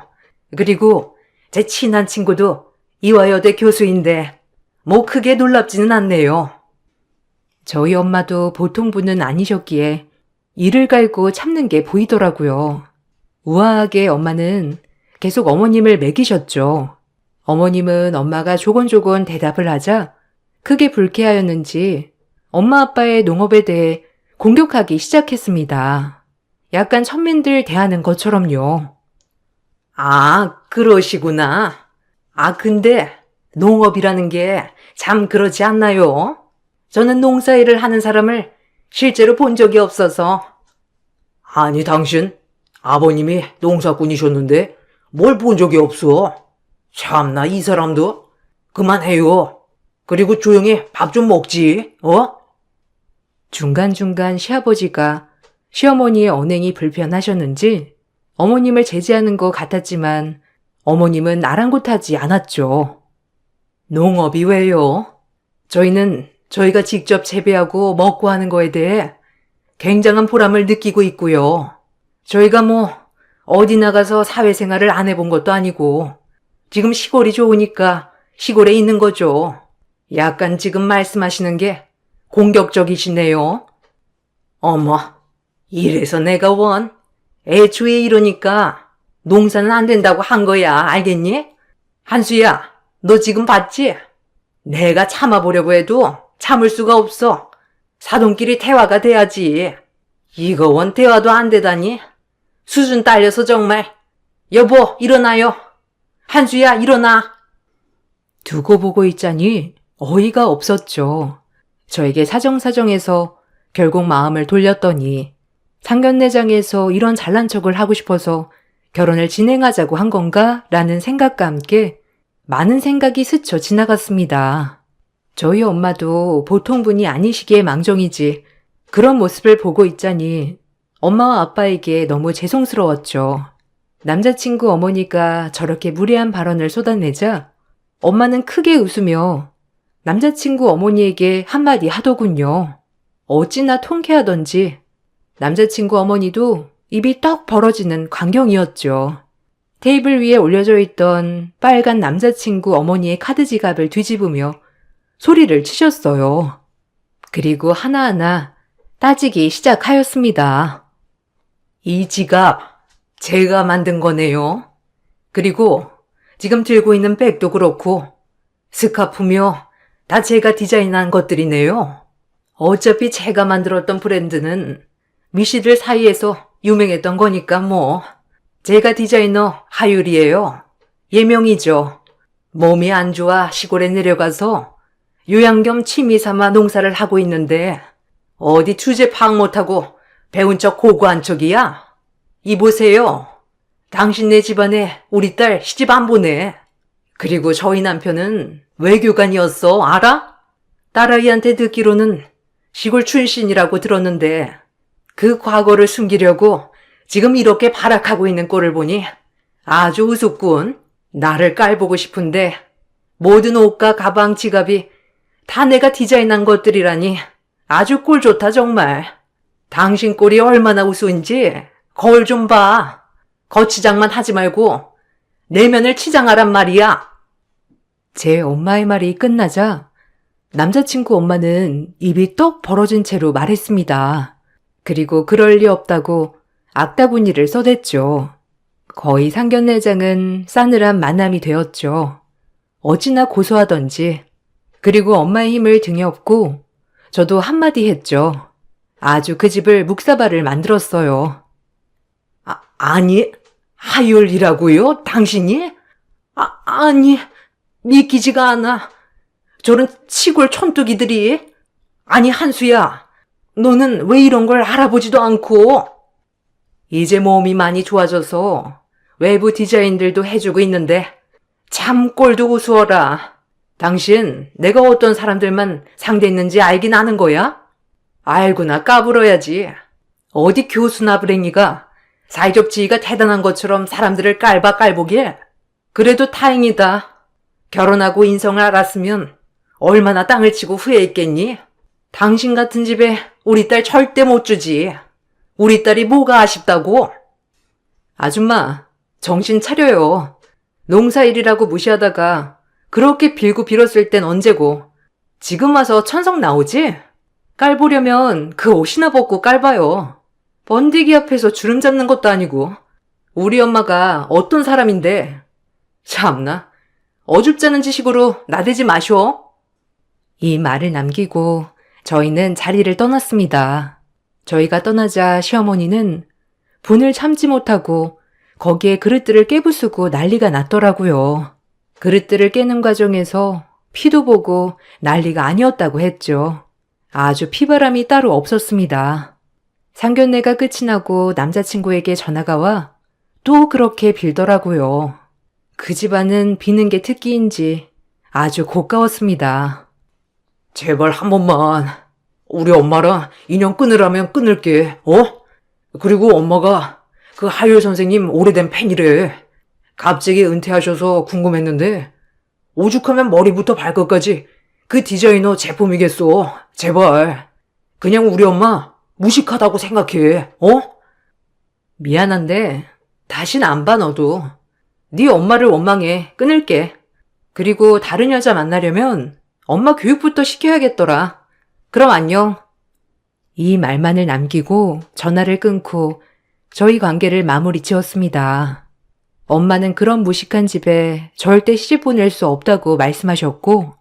[SPEAKER 2] 그리고 제 친한 친구도 이화여대 교수인데 크게 놀랍지는 않네요.
[SPEAKER 1] 저희 엄마도 보통 분은 아니셨기에 이를 갈고 참는 게 보이더라고요. 우아하게 엄마는 계속 어머님을 매기셨죠. 어머님은 엄마가 조곤조곤 대답을 하자 크게 불쾌하였는지 엄마 아빠의 농업에 대해 공격하기 시작했습니다. 약간 천민들 대하는 것처럼요.
[SPEAKER 2] 아, 그러시구나. 아, 근데 농업이라는 게 참 그렇지 않나요? 저는 농사일을 하는 사람을 실제로 본 적이 없어서.
[SPEAKER 3] 아니, 당신 아버님이 농사꾼이셨는데 뭘 본 적이 없어? 참나, 이 사람도. 그만해요. 그리고 조용히 밥 좀 먹지, 어?
[SPEAKER 1] 중간중간 시아버지가 시어머니의 언행이 불편하셨는지 어머님을 제지하는 것 같았지만 어머님은 아랑곳하지 않았죠.
[SPEAKER 3] 농업이 왜요? 저희는 저희가 직접 재배하고 먹고 하는 거에 대해 굉장한 보람을 느끼고 있고요. 저희가 어디 나가서 사회생활을 안 해본 것도 아니고 지금 시골이 좋으니까 시골에 있는 거죠. 약간 지금 말씀하시는 게 공격적이시네요. 어머, 이래서 내가 애초에 이러니까 농사는 안 된다고 한 거야, 알겠니? 한수야, 너 지금 봤지? 내가 참아보려고 해도 참을 수가 없어. 사돈끼리 대화가 돼야지. 이거 대화도 안 되다니. 수준 딸려서 정말. 여보, 일어나요. 한수야, 일어나.
[SPEAKER 1] 두고 보고 있자니 어이가 없었죠. 저에게 사정사정해서 결국 마음을 돌렸더니 상견례장에서 이런 잘난 척을 하고 싶어서 결혼을 진행하자고 한 건가? 라는 생각과 함께 많은 생각이 스쳐 지나갔습니다. 저희 엄마도 보통 분이 아니시기에 망정이지 그런 모습을 보고 있자니 엄마와 아빠에게 너무 죄송스러웠죠. 남자친구 어머니가 저렇게 무례한 발언을 쏟아내자 엄마는 크게 웃으며 남자친구 어머니에게 한마디 하더군요. 어찌나 통쾌하던지 남자친구 어머니도 입이 떡 벌어지는 광경이었죠. 테이블 위에 올려져 있던 빨간 남자친구 어머니의 카드 지갑을 뒤집으며 소리를 치셨어요. 그리고 하나하나 따지기 시작하였습니다.
[SPEAKER 3] 이 지갑 제가 만든 거네요. 그리고 지금 들고 있는 백도 그렇고 스카프며 다 제가 디자인한 것들이네요. 어차피 제가 만들었던 브랜드는 미씨들 사이에서 유명했던 거니까 제가 디자이너 하율이에요. 예명이죠. 몸이 안 좋아 시골에 내려가서 요양 겸 취미 삼아 농사를 하고 있는데 어디 주제 파악 못하고 배운 척 고고한 척이야? 이보세요. 당신네 집안에 우리 딸 시집 안 보내. 그리고 저희 남편은 외교관이었어, 알아? 딸아이한테 듣기로는 시골 출신이라고 들었는데 그 과거를 숨기려고 지금 이렇게 발악하고 있는 꼴을 보니 아주 우습군. 나를 깔보고 싶은데 모든 옷과 가방, 지갑이 다 내가 디자인한 것들이라니 아주 꼴 좋다 정말. 당신 꼴이 얼마나 우스운지 거울 좀 봐. 거치장만 하지 말고 내면을 치장하란 말이야.
[SPEAKER 1] 제 엄마의 말이 끝나자 남자친구 엄마는 입이 떡 벌어진 채로 말했습니다. 그리고 그럴 리 없다고 악다구니를 써댔죠. 거의 상견례장은 싸늘한 만남이 되었죠. 어찌나 고소하던지. 그리고 엄마의 힘을 등에 업고 저도 한마디 했죠. 아주 그 집을 묵사발을 만들었어요.
[SPEAKER 3] 아니, 하율이라고요? 당신이? 아니, 믿기지가 않아. 저런 시골 촌뜨기들이. 아니, 한수야, 너는 왜 이런 걸 알아보지도 않고? 이제 몸이 많이 좋아져서 외부 디자인들도 해주고 있는데 참 꼴도 우스워라. 당신 내가 어떤 사람들만 상대했는지 알긴 아는 거야? 알구나 까불어야지. 어디 교수나 불행이가 사회적 지위가 대단한 것처럼 사람들을 깔보길. 그래도 다행이다. 결혼하고 인성을 알았으면 얼마나 땅을 치고 후회했겠니? 당신 같은 집에 우리 딸 절대 못 주지. 우리 딸이 뭐가 아쉽다고?
[SPEAKER 1] 아줌마, 정신 차려요. 농사일이라고 무시하다가 그렇게 빌고 빌었을 땐 언제고. 지금 와서 천성 나오지? 깔보려면 그 옷이나 벗고 깔봐요. 번데기 앞에서 주름 잡는 것도 아니고. 우리 엄마가 어떤 사람인데. 참나, 어줍잖은 지식으로 나대지 마쇼. 이 말을 남기고 저희는 자리를 떠났습니다. 저희가 떠나자 시어머니는 분을 참지 못하고 거기에 그릇들을 깨부수고 난리가 났더라고요. 그릇들을 깨는 과정에서 피도 보고 난리가 아니었다고 했죠. 아주 피바람이 따로 없었습니다. 상견례가 끝이 나고 남자친구에게 전화가 와 또 그렇게 빌더라고요. 그 집안은 비는 게 특기인지 아주 고가웠습니다.
[SPEAKER 3] 제발 한 번만 우리 엄마랑 인연 끊으라면 끊을게, 어? 그리고 엄마가 그 하율 선생님 오래된 팬이래. 갑자기 은퇴하셔서 궁금했는데 오죽하면 머리부터 발끝까지 그 디자이너 제품이겠어. 제발. 그냥 우리 엄마 무식하다고 생각해, 어?
[SPEAKER 1] 미안한데 다신 안 봐 너도. 네 엄마를 원망해. 끊을게. 그리고 다른 여자 만나려면 엄마 교육부터 시켜야겠더라. 그럼 안녕. 이 말만을 남기고 전화를 끊고 저희 관계를 마무리 지었습니다. 엄마는 그런 무식한 집에 절대 시집 보낼 수 없다고 말씀하셨고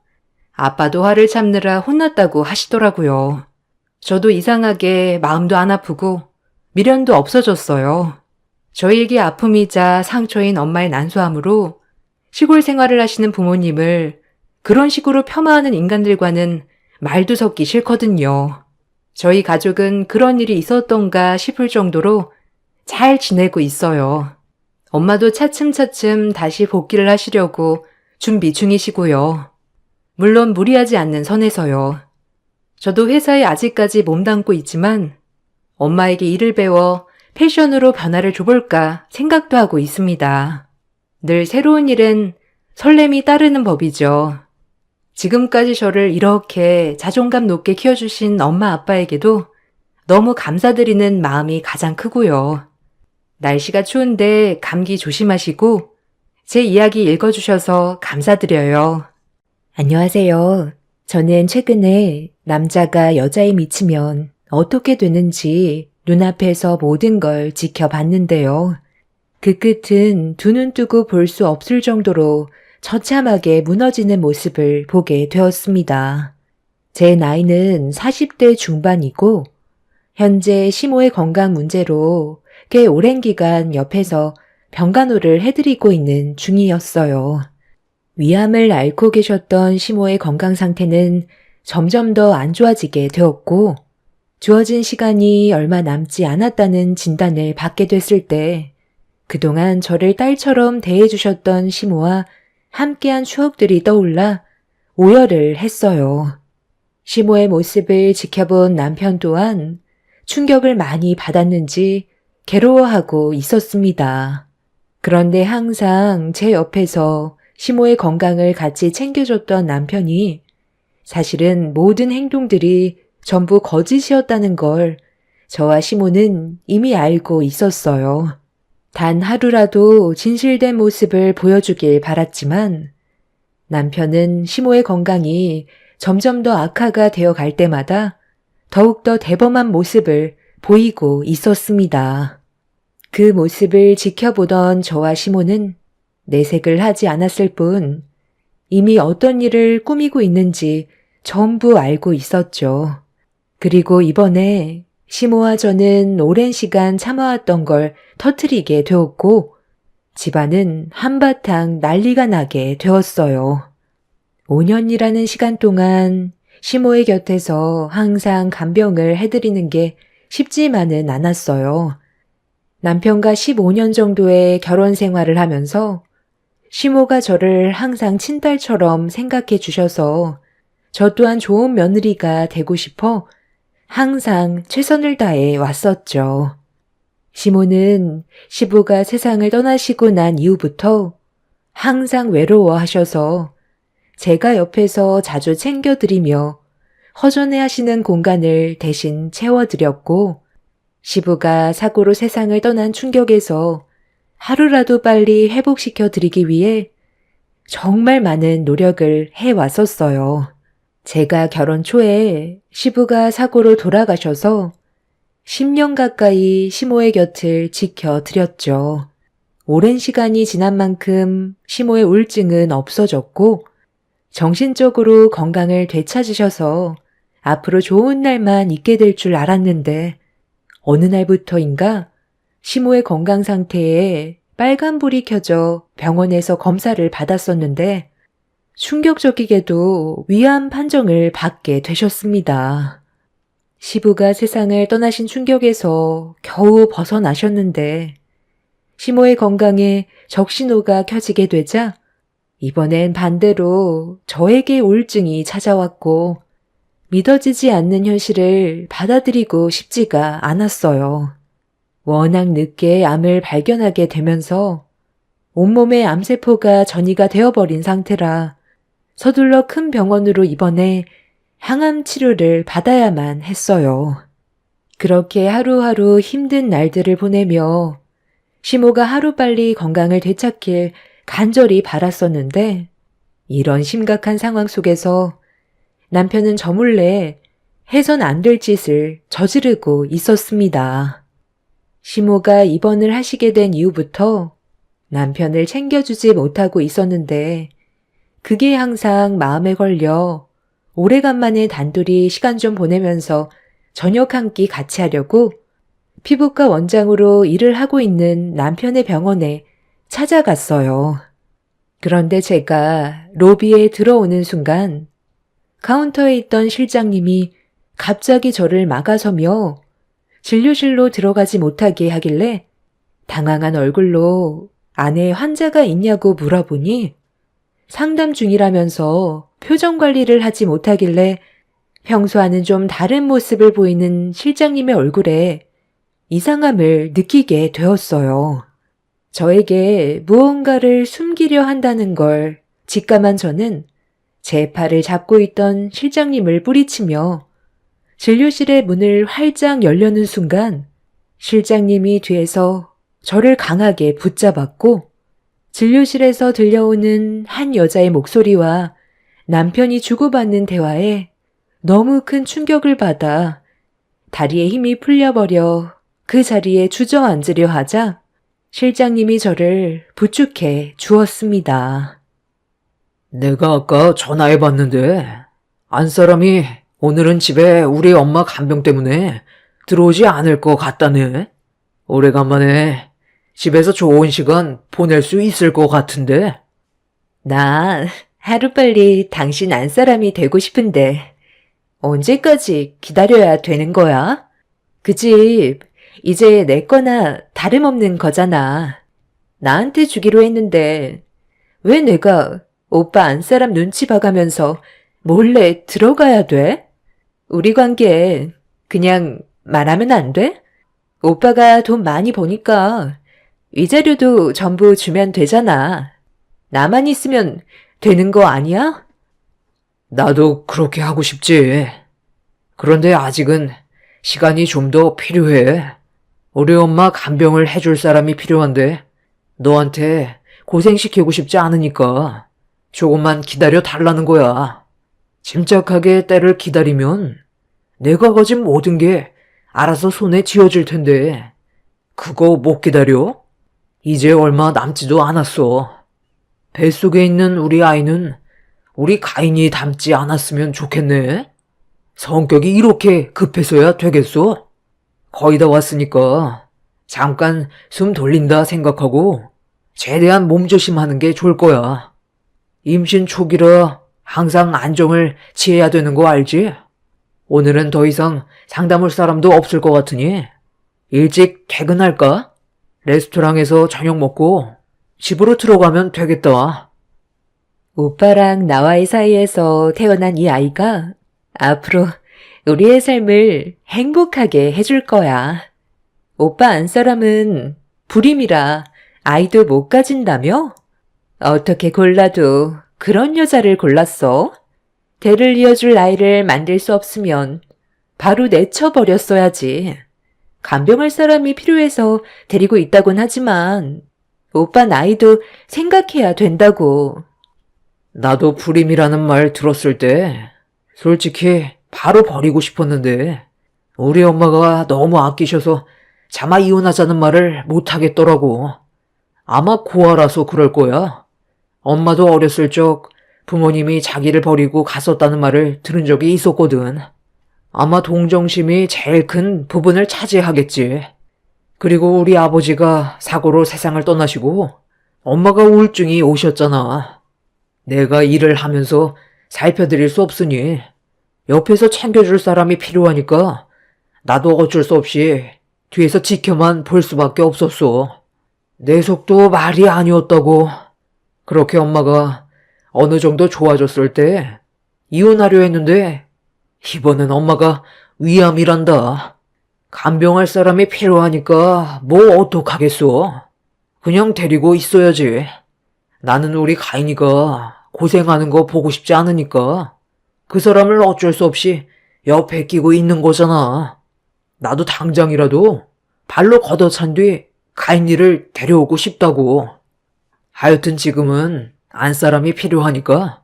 [SPEAKER 1] 아빠도 화를 참느라 혼났다고 하시더라고요. 저도 이상하게 마음도 안 아프고 미련도 없어졌어요. 저희에게 아픔이자 상처인 엄마의 난소함으로 시골 생활을 하시는 부모님을 그런 식으로 폄하하는 인간들과는 말도 섞기 싫거든요. 저희 가족은 그런 일이 있었던가 싶을 정도로 잘 지내고 있어요. 엄마도 차츰차츰 다시 복귀를 하시려고 준비 중이시고요. 물론 무리하지 않는 선에서요. 저도 회사에 아직까지 몸담고 있지만 엄마에게 일을 배워 패션으로 변화를 줘볼까 생각도 하고 있습니다. 늘 새로운 일엔 설렘이 따르는 법이죠. 지금까지 저를 이렇게 자존감 높게 키워주신 엄마 아빠에게도 너무 감사드리는 마음이 가장 크고요. 날씨가 추운데 감기 조심하시고 제 이야기 읽어주셔서 감사드려요. 안녕하세요. 저는 최근에 남자가 여자에 미치면 어떻게 되는지 눈앞에서 모든 걸 지켜봤는데요. 그 끝은 두 눈 뜨고 볼 수 없을 정도로 처참하게 무너지는 모습을 보게 되었습니다. 제 나이는 40대 중반이고 현재 시모의 건강 문제로 꽤 오랜 기간 옆에서 병간호를 해드리고 있는 중이었어요. 위암을 앓고 계셨던 시모의 건강 상태는 점점 더 안 좋아지게 되었고 주어진 시간이 얼마 남지 않았다는 진단을 받게 됐을 때 그동안 저를 딸처럼 대해주셨던 시모와 함께한 추억들이 떠올라 오열을 했어요. 시모의 모습을 지켜본 남편 또한 충격을 많이 받았는지 괴로워하고 있었습니다. 그런데 항상 제 옆에서 시모의 건강을 같이 챙겨줬던 남편이 사실은 모든 행동들이 전부 거짓이었다는 걸 저와 시모는 이미 알고 있었어요. 단 하루라도 진실된 모습을 보여주길 바랐지만 남편은 시모의 건강이 점점 더 악화가 되어 갈 때마다 더욱더 대범한 모습을 보이고 있었습니다. 그 모습을 지켜보던 저와 시모는 내색을 하지 않았을 뿐 이미 어떤 일을 꾸미고 있는지 전부 알고 있었죠. 그리고 이번에 시모와 저는 오랜 시간 참아왔던 걸 터뜨리게 되었고 집안은 한바탕 난리가 나게 되었어요. 5년이라는 시간 동안 시모의 곁에서 항상 간병을 해드리는 게 쉽지만은 않았어요. 남편과 15년 정도의 결혼 생활을 하면서 시모가 저를 항상 친딸처럼 생각해 주셔서 저 또한 좋은 며느리가 되고 싶어 항상 최선을 다해 왔었죠. 시모는 시부가 세상을 떠나시고 난 이후부터 항상 외로워하셔서 제가 옆에서 자주 챙겨드리며 허전해 하시는 공간을 대신 채워드렸고 시부가 사고로 세상을 떠난 충격에서 하루라도 빨리 회복시켜 드리기 위해 정말 많은 노력을 해왔었어요. 제가 결혼 초에 시부가 사고로 돌아가셔서 10년 가까이 시모의 곁을 지켜드렸죠. 오랜 시간이 지난 만큼 시모의 우울증은 없어졌고 정신적으로 건강을 되찾으셔서 앞으로 좋은 날만 있게 될 줄 알았는데 어느 날부터인가 시모의 건강 상태에 빨간불이 켜져 병원에서 검사를 받았었는데 충격적이게도 위암 판정을 받게 되셨습니다. 시부가 세상을 떠나신 충격에서 겨우 벗어나셨는데 시모의 건강에 적신호가 켜지게 되자 이번엔 반대로 저에게 우울증이 찾아왔고 믿어지지 않는 현실을 받아들이고 싶지가 않았어요. 워낙 늦게 암을 발견하게 되면서 온몸에 암세포가 전이가 되어버린 상태라 서둘러 큰 병원으로 입원해 항암 치료를 받아야만 했어요. 그렇게 하루하루 힘든 날들을 보내며 시모가 하루빨리 건강을 되찾길 간절히 바랐었는데 이런 심각한 상황 속에서 남편은 저 몰래 해선 안 될 짓을 저지르고 있었습니다. 시모가 입원을 하시게 된 이후부터 남편을 챙겨주지 못하고 있었는데 그게 항상 마음에 걸려 오래간만에 단둘이 시간 좀 보내면서 저녁 한 끼 같이 하려고 피부과 원장으로 일을 하고 있는 남편의 병원에 찾아갔어요. 그런데 제가 로비에 들어오는 순간 카운터에 있던 실장님이 갑자기 저를 막아서며 진료실로 들어가지 못하게 하길래 당황한 얼굴로 안에 환자가 있냐고 물어보니 상담 중이라면서 표정 관리를 하지 못하길래 평소와는 좀 다른 모습을 보이는 실장님의 얼굴에 이상함을 느끼게 되었어요. 저에게 무언가를 숨기려 한다는 걸 직감한 저는 제 팔을 잡고 있던 실장님을 뿌리치며 진료실의 문을 활짝 열려는 순간 실장님이 뒤에서 저를 강하게 붙잡았고 진료실에서 들려오는 한 여자의 목소리와 남편이 주고받는 대화에 너무 큰 충격을 받아 다리에 힘이 풀려버려 그 자리에 주저앉으려 하자 실장님이 저를 부축해 주었습니다.
[SPEAKER 3] 내가 아까 전화해봤는데 안사람이 오늘은 집에 우리 엄마 간병 때문에 들어오지 않을 것 같다네. 오래간만에 집에서 좋은 시간 보낼 수 있을 것 같은데.
[SPEAKER 1] 나 하루빨리 당신 안사람이 되고 싶은데 언제까지 기다려야 되는 거야? 그 집 이제 내 거나 다름없는 거잖아. 나한테 주기로 했는데 왜 내가 오빠 안사람 눈치 봐가면서 몰래 들어가야 돼? 우리 관계 그냥 말하면 안 돼? 오빠가 돈 많이 버니까 위자료도 전부 주면 되잖아. 나만 있으면 되는 거 아니야?
[SPEAKER 3] 나도 그렇게 하고 싶지. 그런데 아직은 시간이 좀 더 필요해. 우리 엄마 간병을 해줄 사람이 필요한데 너한테 고생시키고 싶지 않으니까 조금만 기다려 달라는 거야. 침착하게 때를 기다리면 내가 가진 모든 게 알아서 손에 쥐어질 텐데 그거 못 기다려? 이제 얼마 남지도 않았어. 뱃속에 있는 우리 아이는 우리 가인이 닮지 않았으면 좋겠네. 성격이 이렇게 급해서야 되겠어? 거의 다 왔으니까 잠깐 숨 돌린다 생각하고 최대한 몸조심하는 게 좋을 거야. 임신 초기라 항상 안정을 취해야 되는 거 알지? 오늘은 더 이상 상담할 사람도 없을 것 같으니 일찍 퇴근할까? 레스토랑에서 저녁 먹고 집으로 들어가면 되겠다.
[SPEAKER 1] 오빠랑 나와의 사이에서 태어난 이 아이가 앞으로 우리의 삶을 행복하게 해줄 거야. 오빠 안사람은 불임이라 아이도 못 가진다며? 어떻게 골라도 그런 여자를 골랐어? 대를 이어줄 아이를 만들 수 없으면 바로 내쳐버렸어야지. 간병할 사람이 필요해서 데리고 있다곤 하지만 오빠 나이도 생각해야 된다고.
[SPEAKER 3] 나도 불임이라는 말 들었을 때 솔직히 바로 버리고 싶었는데 우리 엄마가 너무 아끼셔서 차마 이혼하자는 말을 못하겠더라고. 아마 고아라서 그럴 거야. 엄마도 어렸을 적 부모님이 자기를 버리고 갔었다는 말을 들은 적이 있었거든. 아마 동정심이 제일 큰 부분을 차지하겠지. 그리고 우리 아버지가 사고로 세상을 떠나시고 엄마가 우울증이 오셨잖아. 내가 일을 하면서 살펴드릴 수 없으니 옆에서 챙겨줄 사람이 필요하니까 나도 어쩔 수 없이 뒤에서 지켜만 볼 수밖에 없었어. 내 속도 말이 아니었다고. 그렇게 엄마가 어느 정도 좋아졌을 때 이혼하려 했는데 이번엔 엄마가 위암이란다. 간병할 사람이 필요하니까 뭐 어떡하겠어. 그냥 데리고 있어야지. 나는 우리 가인이가 고생하는 거 보고 싶지 않으니까 그 사람을 어쩔 수 없이 옆에 끼고 있는 거잖아. 나도 당장이라도 발로 걷어찬 뒤 가인이를 데려오고 싶다고. 하여튼 지금은 안 사람이 필요하니까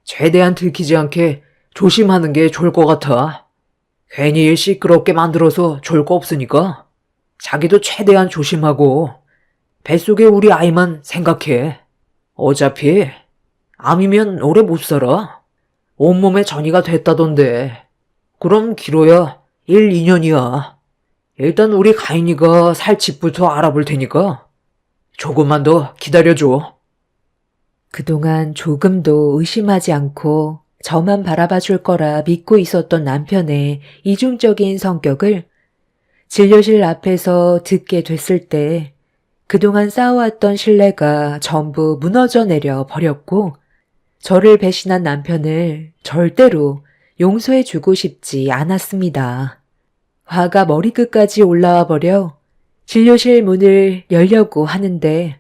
[SPEAKER 3] 최대한 들키지 않게 조심하는 게 좋을 것 같아. 괜히 일 시끄럽게 만들어서 좋을 거 없으니까 자기도 최대한 조심하고 뱃속에 우리 아이만 생각해. 어차피 암이면 오래 못 살아. 온몸에 전이가 됐다던데. 그럼 길어야 1, 2년이야. 일단 우리 가인이가 살 집부터 알아볼 테니까 조금만 더 기다려줘.
[SPEAKER 1] 그동안 조금도 의심하지 않고 저만 바라봐 줄 거라 믿고 있었던 남편의 이중적인 성격을 진료실 앞에서 듣게 됐을 때 그동안 쌓아왔던 신뢰가 전부 무너져 내려 버렸고 저를 배신한 남편을 절대로 용서해 주고 싶지 않았습니다. 화가 머리끝까지 올라와 버려 진료실 문을 열려고 하는데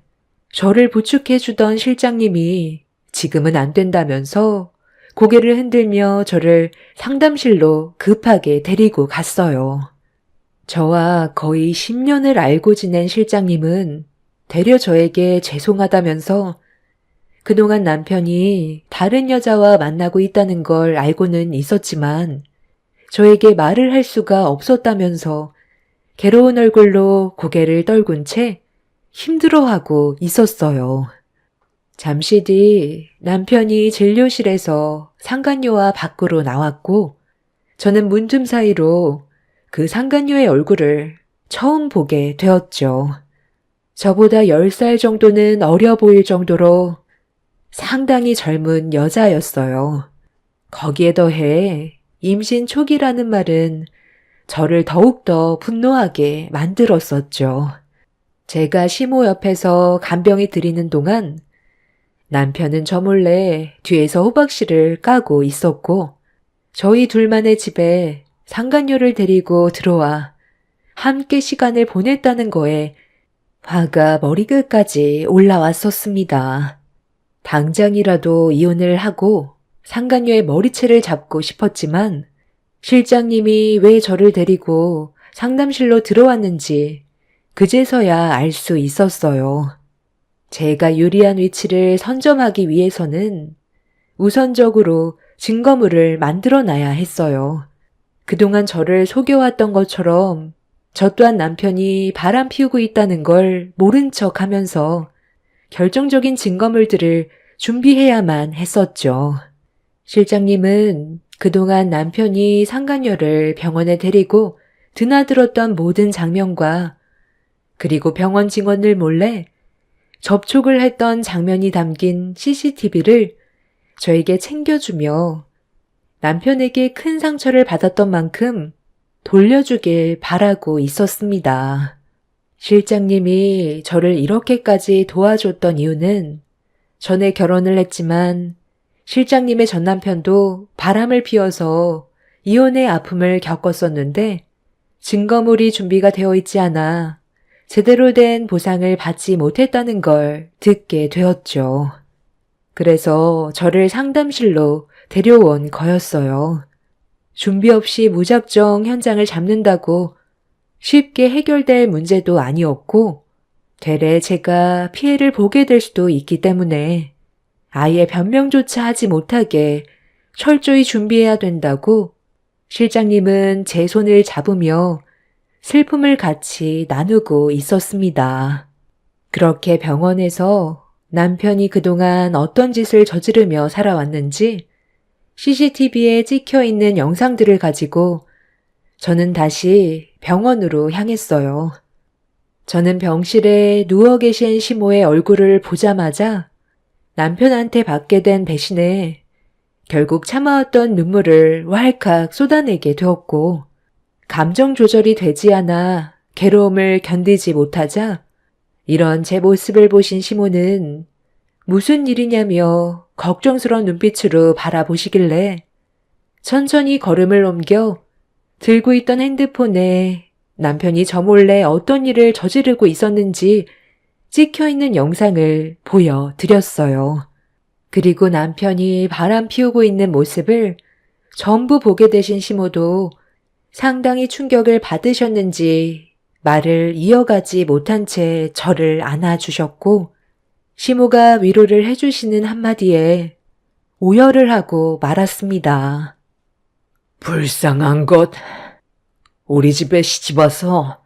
[SPEAKER 1] 저를 부축해 주던 실장님이 지금은 안 된다면서 고개를 흔들며 저를 상담실로 급하게 데리고 갔어요. 저와 거의 10년을 알고 지낸 실장님은 되려 저에게 죄송하다면서 그동안 남편이 다른 여자와 만나고 있다는 걸 알고는 있었지만 저에게 말을 할 수가 없었다면서 괴로운 얼굴로 고개를 떨군 채 힘들어하고 있었어요. 잠시 뒤 남편이 진료실에서 상간녀와 밖으로 나왔고 저는 문틈 사이로 그 상간녀의 얼굴을 처음 보게 되었죠. 저보다 10살 정도는 어려 보일 정도로 상당히 젊은 여자였어요. 거기에 더해 임신 초기라는 말은 저를 더욱더 분노하게 만들었었죠. 제가 시모 옆에서 간병이 들이는 동안 남편은 저 몰래 뒤에서 호박씨를 까고 있었고 저희 둘만의 집에 상간녀를 데리고 들어와 함께 시간을 보냈다는 거에 화가 머리끝까지 올라왔었습니다. 당장이라도 이혼을 하고 상간녀의 머리채를 잡고 싶었지만 실장님이 왜 저를 데리고 상담실로 들어왔는지 그제서야 알 수 있었어요. 제가 유리한 위치를 선점하기 위해서는 우선적으로 증거물을 만들어놔야 했어요. 그동안 저를 속여왔던 것처럼 저 또한 남편이 바람 피우고 있다는 걸 모른 척 하면서 결정적인 증거물들을 준비해야만 했었죠. 실장님은 그동안 남편이 상간녀를 병원에 데리고 드나들었던 모든 장면과 그리고 병원 직원을 몰래 접촉을 했던 장면이 담긴 CCTV를 저에게 챙겨주며 남편에게 큰 상처를 받았던 만큼 돌려주길 바라고 있었습니다. 실장님이 저를 이렇게까지 도와줬던 이유는 전에 결혼을 했지만 실장님의 전 남편도 바람을 피워서 이혼의 아픔을 겪었었는데 증거물이 준비가 되어 있지 않아 제대로 된 보상을 받지 못했다는 걸 듣게 되었죠. 그래서 저를 상담실로 데려온 거였어요. 준비 없이 무작정 현장을 잡는다고 쉽게 해결될 문제도 아니었고 되레 제가 피해를 보게 될 수도 있기 때문에 아예 변명조차 하지 못하게 철저히 준비해야 된다고 실장님은 제 손을 잡으며 슬픔을 같이 나누고 있었습니다. 그렇게 병원에서 남편이 그동안 어떤 짓을 저지르며 살아왔는지 CCTV에 찍혀 있는 영상들을 가지고 저는 다시 병원으로 향했어요. 저는 병실에 누워 계신 시모의 얼굴을 보자마자 남편한테 받게 된 배신에 결국 참아왔던 눈물을 왈칵 쏟아내게 되었고 감정 조절이 되지 않아 괴로움을 견디지 못하자 이런 제 모습을 보신 시모는 무슨 일이냐며 걱정스러운 눈빛으로 바라보시길래 천천히 걸음을 옮겨 들고 있던 핸드폰에 남편이 저 몰래 어떤 일을 저지르고 있었는지 찍혀있는 영상을 보여드렸어요. 그리고 남편이 바람 피우고 있는 모습을 전부 보게 되신 시모도 상당히 충격을 받으셨는지 말을 이어가지 못한 채 저를 안아주셨고 시모가 위로를 해주시는 한마디에 오열을 하고 말았습니다.
[SPEAKER 3] 불쌍한 것. 우리 집에 시집와서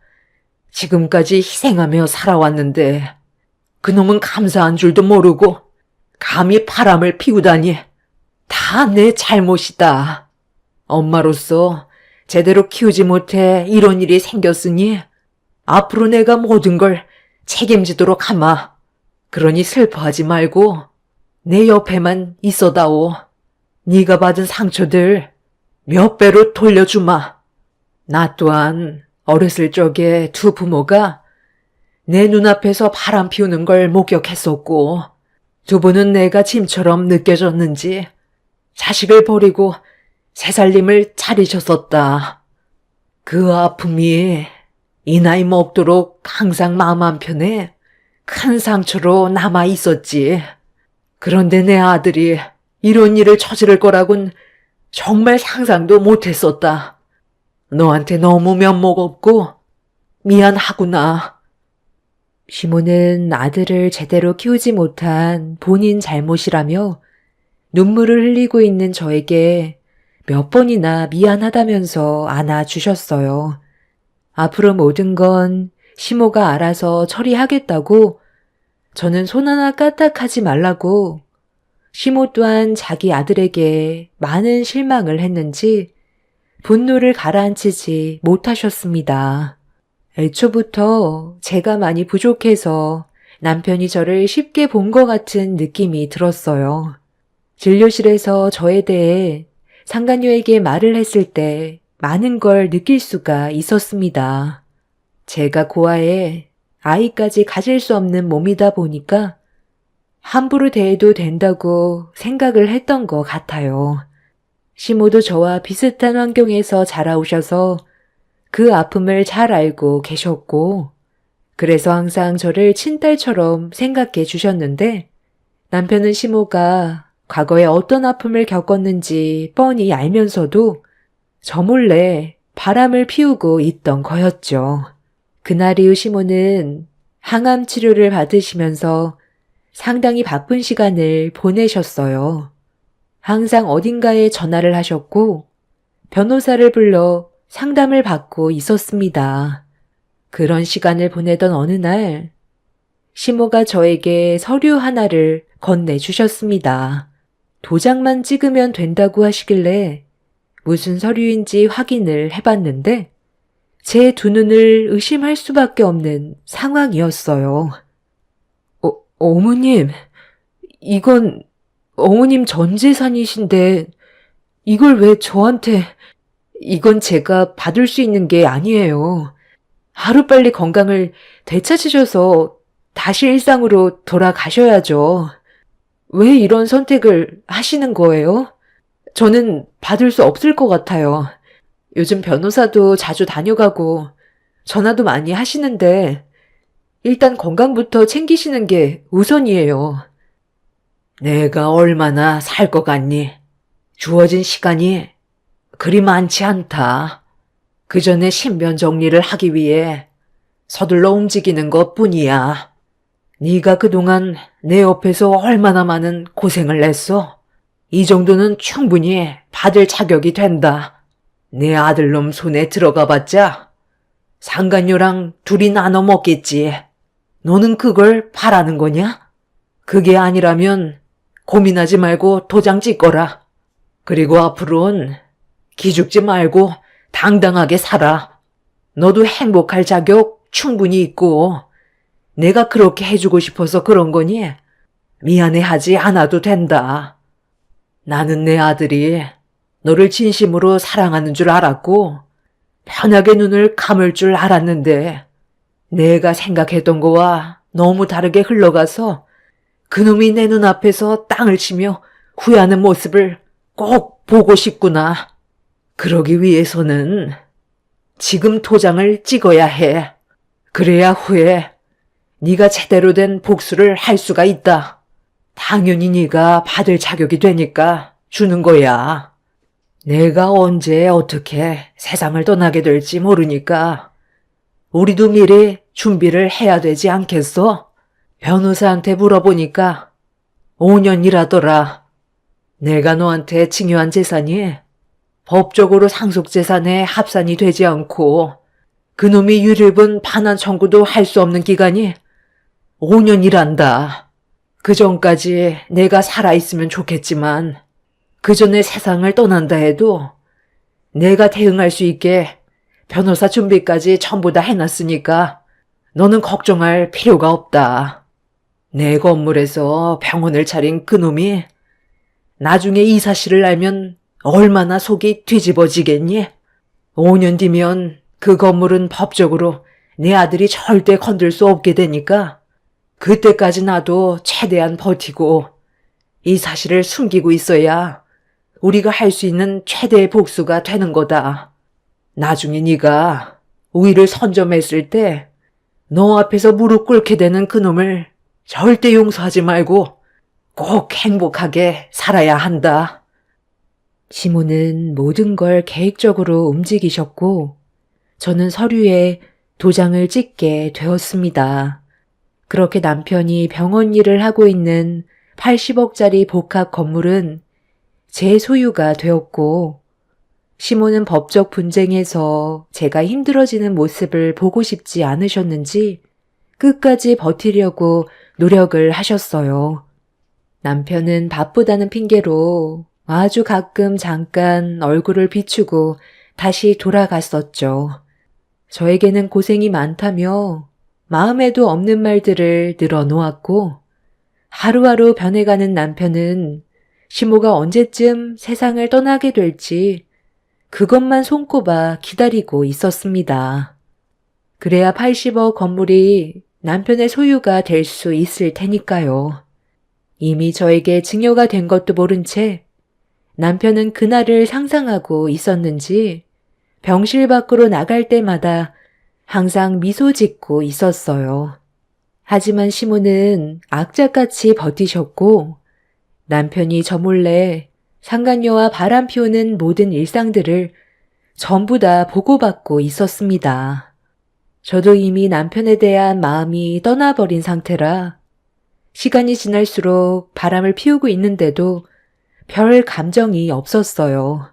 [SPEAKER 3] 지금까지 희생하며 살아왔는데 그놈은 감사한 줄도 모르고 감히 바람을 피우다니. 다 내 잘못이다. 엄마로서 제대로 키우지 못해 이런 일이 생겼으니 앞으로 내가 모든 걸 책임지도록 하마. 그러니 슬퍼하지 말고 내 옆에만 있어다오. 네가 받은 상처들 몇 배로 돌려주마. 나 또한 어렸을 적에 두 부모가 내 눈앞에서 바람 피우는 걸 목격했었고 두 분은 내가 짐처럼 느껴졌는지 자식을 버리고 새살림을 차리셨었다. 그 아픔이 이 나이 먹도록 항상 마음 한편에 큰 상처로 남아 있었지. 그런데 내 아들이 이런 일을 저지를 거라곤 정말 상상도 못했었다. 너한테 너무 면목 없고 미안하구나.
[SPEAKER 1] 시모는 아들을 제대로 키우지 못한 본인 잘못이라며 눈물을 흘리고 있는 저에게 몇 번이나 미안하다면서 안아주셨어요. 앞으로 모든 건 시모가 알아서 처리하겠다고 저는 손 하나 까딱하지 말라고 시모 또한 자기 아들에게 많은 실망을 했는지 분노를 가라앉히지 못하셨습니다. 애초부터 제가 많이 부족해서 남편이 저를 쉽게 본 것 같은 느낌이 들었어요. 진료실에서 저에 대해 상간녀에게 말을 했을 때 많은 걸 느낄 수가 있었습니다. 제가 고아에 아이까지 가질 수 없는 몸이다 보니까 함부로 대해도 된다고 생각을 했던 것 같아요. 시모도 저와 비슷한 환경에서 자라오셔서 그 아픔을 잘 알고 계셨고 그래서 항상 저를 친딸처럼 생각해 주셨는데 남편은 시모가 과거에 어떤 아픔을 겪었는지 뻔히 알면서도 저 몰래 바람을 피우고 있던 거였죠. 그날 이후 시모는 항암 치료를 받으시면서 상당히 바쁜 시간을 보내셨어요. 항상 어딘가에 전화를 하셨고 변호사를 불러 상담을 받고 있었습니다. 그런 시간을 보내던 어느 날 시모가 저에게 서류 하나를 건네주셨습니다. 도장만 찍으면 된다고 하시길래 무슨 서류인지 확인을 해봤는데 제 두 눈을 의심할 수밖에 없는 상황이었어요. 어머님, 이건 어머님 전 재산이신데 이걸 왜 저한테... 이건 제가 받을 수 있는 게 아니에요. 하루빨리 건강을 되찾으셔서 다시 일상으로 돌아가셔야죠. 왜 이런 선택을 하시는 거예요? 저는 받을 수 없을 것 같아요. 요즘 변호사도 자주 다녀가고 전화도 많이 하시는데 일단 건강부터 챙기시는 게 우선이에요.
[SPEAKER 3] 내가 얼마나 살 것 같니? 주어진 시간이 그리 많지 않다. 그 전에 신변 정리를 하기 위해 서둘러 움직이는 것뿐이야. 네가 그동안 내 옆에서 얼마나 많은 고생을 했어? 이 정도는 충분히 받을 자격이 된다. 내 아들놈 손에 들어가봤자 상간녀랑 둘이 나눠 먹겠지. 너는 그걸 바라는 거냐? 그게 아니라면 고민하지 말고 도장 찍거라. 그리고 앞으로는 기죽지 말고 당당하게 살아. 너도 행복할 자격 충분히 있고 내가 그렇게 해주고 싶어서 그런 거니 미안해하지 않아도 된다. 나는 내 아들이 너를 진심으로 사랑하는 줄 알았고 편하게 눈을 감을 줄 알았는데 내가 생각했던 거와 너무 다르게 흘러가서 그놈이 내 눈앞에서 땅을 치며 후회하는 모습을 꼭 보고 싶구나. 그러기 위해서는 지금 도장을 찍어야 해. 그래야 후에 네가 제대로 된 복수를 할 수가 있다. 당연히 네가 받을 자격이 되니까 주는 거야. 내가 언제 어떻게 세상을 떠나게 될지 모르니까 우리도 미리 준비를 해야 되지 않겠어? 변호사한테 물어보니까 5년이라더라. 내가 너한테 증여한 재산이 법적으로 상속재산에 합산이 되지 않고 그놈이 유류분 반환 청구도 할 수 없는 기간이 5년이란다. 그 전까지 내가 살아있으면 좋겠지만 그 전에 세상을 떠난다 해도 내가 대응할 수 있게 변호사 준비까지 전부 다 해놨으니까 너는 걱정할 필요가 없다. 내 건물에서 병원을 차린 그놈이 나중에 이 사실을 알면 얼마나 속이 뒤집어지겠니? 5년 뒤면 그 건물은 법적으로 내 아들이 절대 건들 수 없게 되니까 그때까지 나도 최대한 버티고 이 사실을 숨기고 있어야 우리가 할 수 있는 최대의 복수가 되는 거다. 나중에 네가 우위를 선점했을 때 너 앞에서 무릎 꿇게 되는 그놈을 절대 용서하지 말고 꼭 행복하게 살아야 한다.
[SPEAKER 1] 시모는 모든 걸 계획적으로 움직이셨고 저는 서류에 도장을 찍게 되었습니다. 그렇게 남편이 병원 일을 하고 있는 80억짜리 복합 건물은 제 소유가 되었고 시모는 법적 분쟁에서 제가 힘들어지는 모습을 보고 싶지 않으셨는지 끝까지 버티려고 노력을 하셨어요. 남편은 바쁘다는 핑계로 아주 가끔 잠깐 얼굴을 비추고 다시 돌아갔었죠. 저에게는 고생이 많다며 마음에도 없는 말들을 늘어놓았고 하루하루 변해가는 남편은 시모가 언제쯤 세상을 떠나게 될지 그것만 손꼽아 기다리고 있었습니다. 그래야 80억 건물이 남편의 소유가 될 수 있을 테니까요. 이미 저에게 증여가 된 것도 모른 채 남편은 그날을 상상하고 있었는지 병실 밖으로 나갈 때마다 항상 미소 짓고 있었어요. 하지만 시모는 악착같이 버티셨고 남편이 저 몰래 상간녀와 바람 피우는 모든 일상들을 전부 다 보고받고 있었습니다. 저도 이미 남편에 대한 마음이 떠나버린 상태라 시간이 지날수록 바람을 피우고 있는데도 별 감정이 없었어요.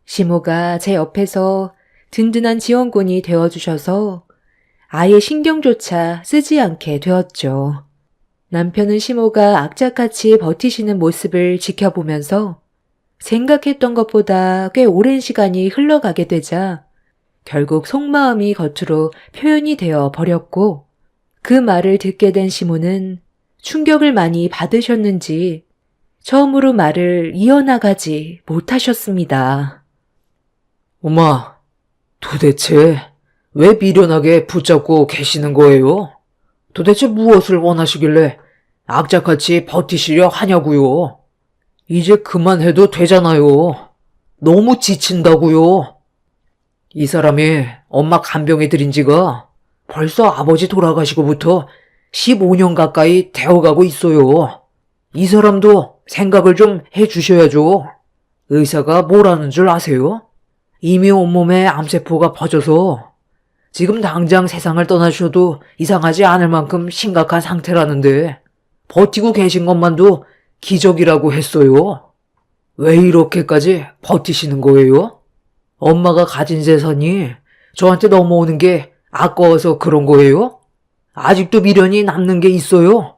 [SPEAKER 1] 시모가 제 옆에서 든든한 지원군이 되어주셔서 아예 신경조차 쓰지 않게 되었죠. 남편은 시모가 악착같이 버티시는 모습을 지켜보면서 생각했던 것보다 꽤 오랜 시간이 흘러가게 되자 결국 속마음이 겉으로 표현이 되어 버렸고 그 말을 듣게 된 시모는 충격을 많이 받으셨는지 처음으로 말을 이어나가지 못하셨습니다.
[SPEAKER 3] 엄마, 도대체 왜 미련하게 붙잡고 계시는 거예요? 도대체 무엇을 원하시길래 악착같이 버티시려 하냐고요? 이제 그만해도 되잖아요. 너무 지친다고요. 이 사람이 엄마 간병해 드린 지가 벌써 아버지 돌아가시고부터 15년 가까이 되어가고 있어요. 이 사람도 생각을 좀 해주셔야죠. 의사가 뭐라는 줄 아세요? 이미 온몸에 암세포가 퍼져서 지금 당장 세상을 떠나셔도 이상하지 않을 만큼 심각한 상태라는데 버티고 계신 것만도 기적이라고 했어요. 왜 이렇게까지 버티시는 거예요? 엄마가 가진 재산이 저한테 넘어오는 게 아까워서 그런 거예요? 아직도 미련이 남는 게 있어요?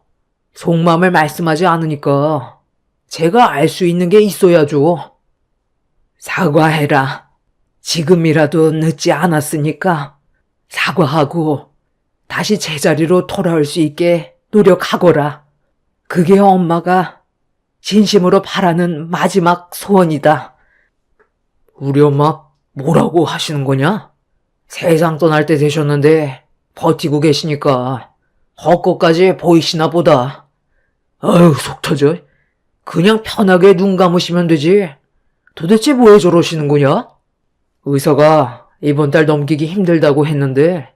[SPEAKER 3] 속마음을 말씀하지 않으니까 제가 알 수 있는 게 있어야죠. 사과해라. 지금이라도 늦지 않았으니까 사과하고 다시 제자리로 돌아올 수 있게 노력하거라. 그게 엄마가 진심으로 바라는 마지막 소원이다. 우리 엄마 뭐라고 하시는 거냐? 세상 떠날 때 되셨는데 버티고 계시니까 헛것까지 보이시나 보다. 아유, 속 터져. 그냥 편하게 눈 감으시면 되지. 도대체 왜 저러시는 거냐? 의사가 이번 달 넘기기 힘들다고 했는데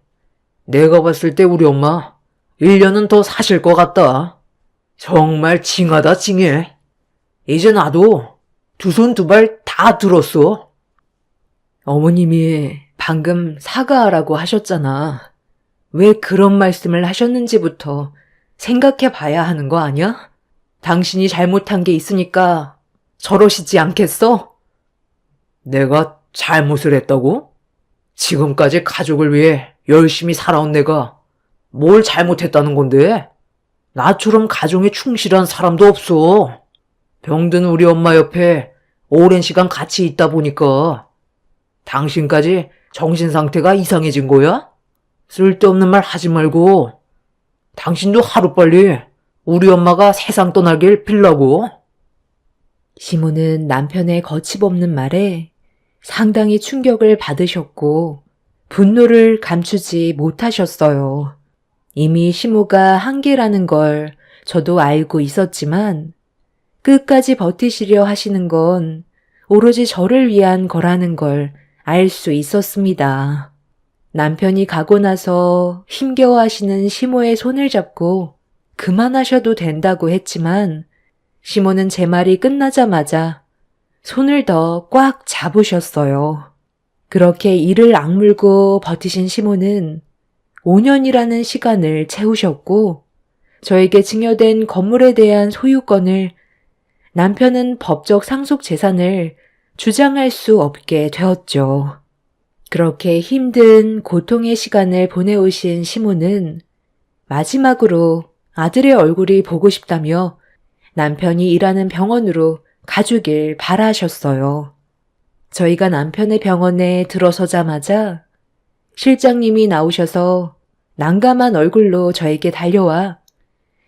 [SPEAKER 3] 내가 봤을 때 우리 엄마 1년은 더 사실 것 같다. 정말 징하다 징해. 이제 나도 두 손 두 발 다 들었어.
[SPEAKER 1] 어머님이 방금 사과하라고 하셨잖아. 왜 그런 말씀을 하셨는지부터 생각해 봐야 하는 거 아니야? 당신이 잘못한 게 있으니까 저러시지 않겠어?
[SPEAKER 3] 내가 잘못을 했다고? 지금까지 가족을 위해 열심히 살아온 내가 뭘 잘못했다는 건데? 나처럼 가정에 충실한 사람도 없어. 병든 우리 엄마 옆에 오랜 시간 같이 있다 보니까 당신까지 정신 상태가 이상해진 거야? 쓸데없는 말 하지 말고 당신도 하루빨리 우리 엄마가 세상 떠나길 빌라고.
[SPEAKER 1] 시모는 남편의 거침없는 말에 상당히 충격을 받으셨고 분노를 감추지 못하셨어요. 이미 시모가 한계라는 걸 저도 알고 있었지만 끝까지 버티시려 하시는 건 오로지 저를 위한 거라는 걸 알 수 있었습니다. 남편이 가고 나서 힘겨워하시는 시모의 손을 잡고 그만하셔도 된다고 했지만 시모는 제 말이 끝나자마자 손을 더 꽉 잡으셨어요. 그렇게 이를 악물고 버티신 시모는 5년이라는 시간을 채우셨고 저에게 증여된 건물에 대한 소유권을 남편은 법적 상속 재산을 주장할 수 없게 되었죠. 그렇게 힘든 고통의 시간을 보내오신 시모는 마지막으로 아들의 얼굴이 보고 싶다며 남편이 일하는 병원으로 가주길 바라셨어요. 저희가 남편의 병원에 들어서자마자 실장님이 나오셔서 난감한 얼굴로 저에게 달려와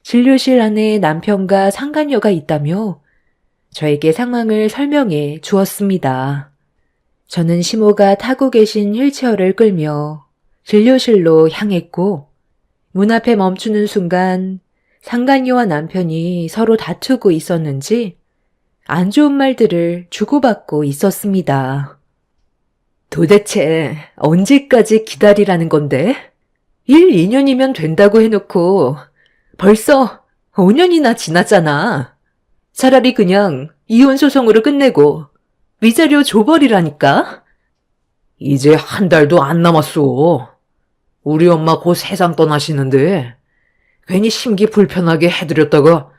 [SPEAKER 1] 진료실 안에 남편과 상간녀가 있다며 저에게 상황을 설명해 주었습니다. 저는 시모가 타고 계신 휠체어를 끌며 진료실로 향했고 문 앞에 멈추는 순간 상간녀와 남편이 서로 다투고 있었는지 안 좋은 말들을 주고받고 있었습니다. 도대체 언제까지 기다리라는 건데? 1, 2년이면 된다고 해놓고 벌써 5년이나 지났잖아. 차라리 그냥 이혼 소송으로 끝내고 위자료 줘버리라니까?
[SPEAKER 3] 이제 한 달도 안 남았어. 우리 엄마 곧 세상 떠나시는데 괜히 심기 불편하게 해드렸다가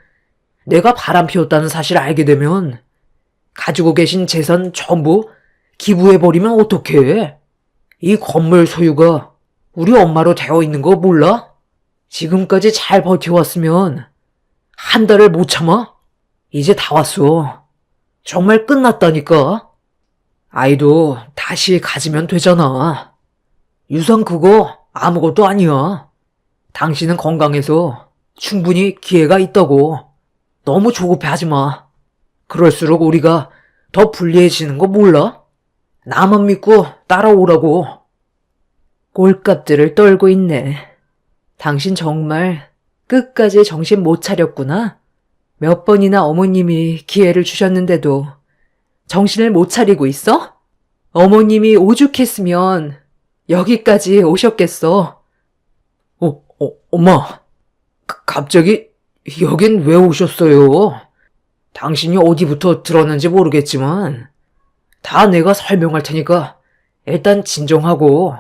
[SPEAKER 3] 내가 바람 피웠다는 사실 알게 되면 가지고 계신 재산 전부 기부해버리면 어떡해? 이 건물 소유가 우리 엄마로 되어 있는 거 몰라? 지금까지 잘 버텨왔으면 한 달을 못 참아? 이제 다 왔어. 정말 끝났다니까. 아이도 다시 가지면 되잖아. 유산 그거 아무것도 아니야. 당신은 건강해서 충분히 기회가 있다고. 너무 조급해하지 마. 그럴수록 우리가 더 불리해지는 거 몰라? 나만 믿고 따라오라고. 꼴값들을 떨고 있네. 당신 정말 끝까지 정신 못 차렸구나. 몇 번이나 어머님이 기회를 주셨는데도 정신을 못 차리고 있어? 어머님이 오죽했으면 여기까지 오셨겠어. 엄마. 갑자기 여긴 왜 오셨어요? 당신이 어디부터 들었는지 모르겠지만 다 내가 설명할 테니까 일단 진정하고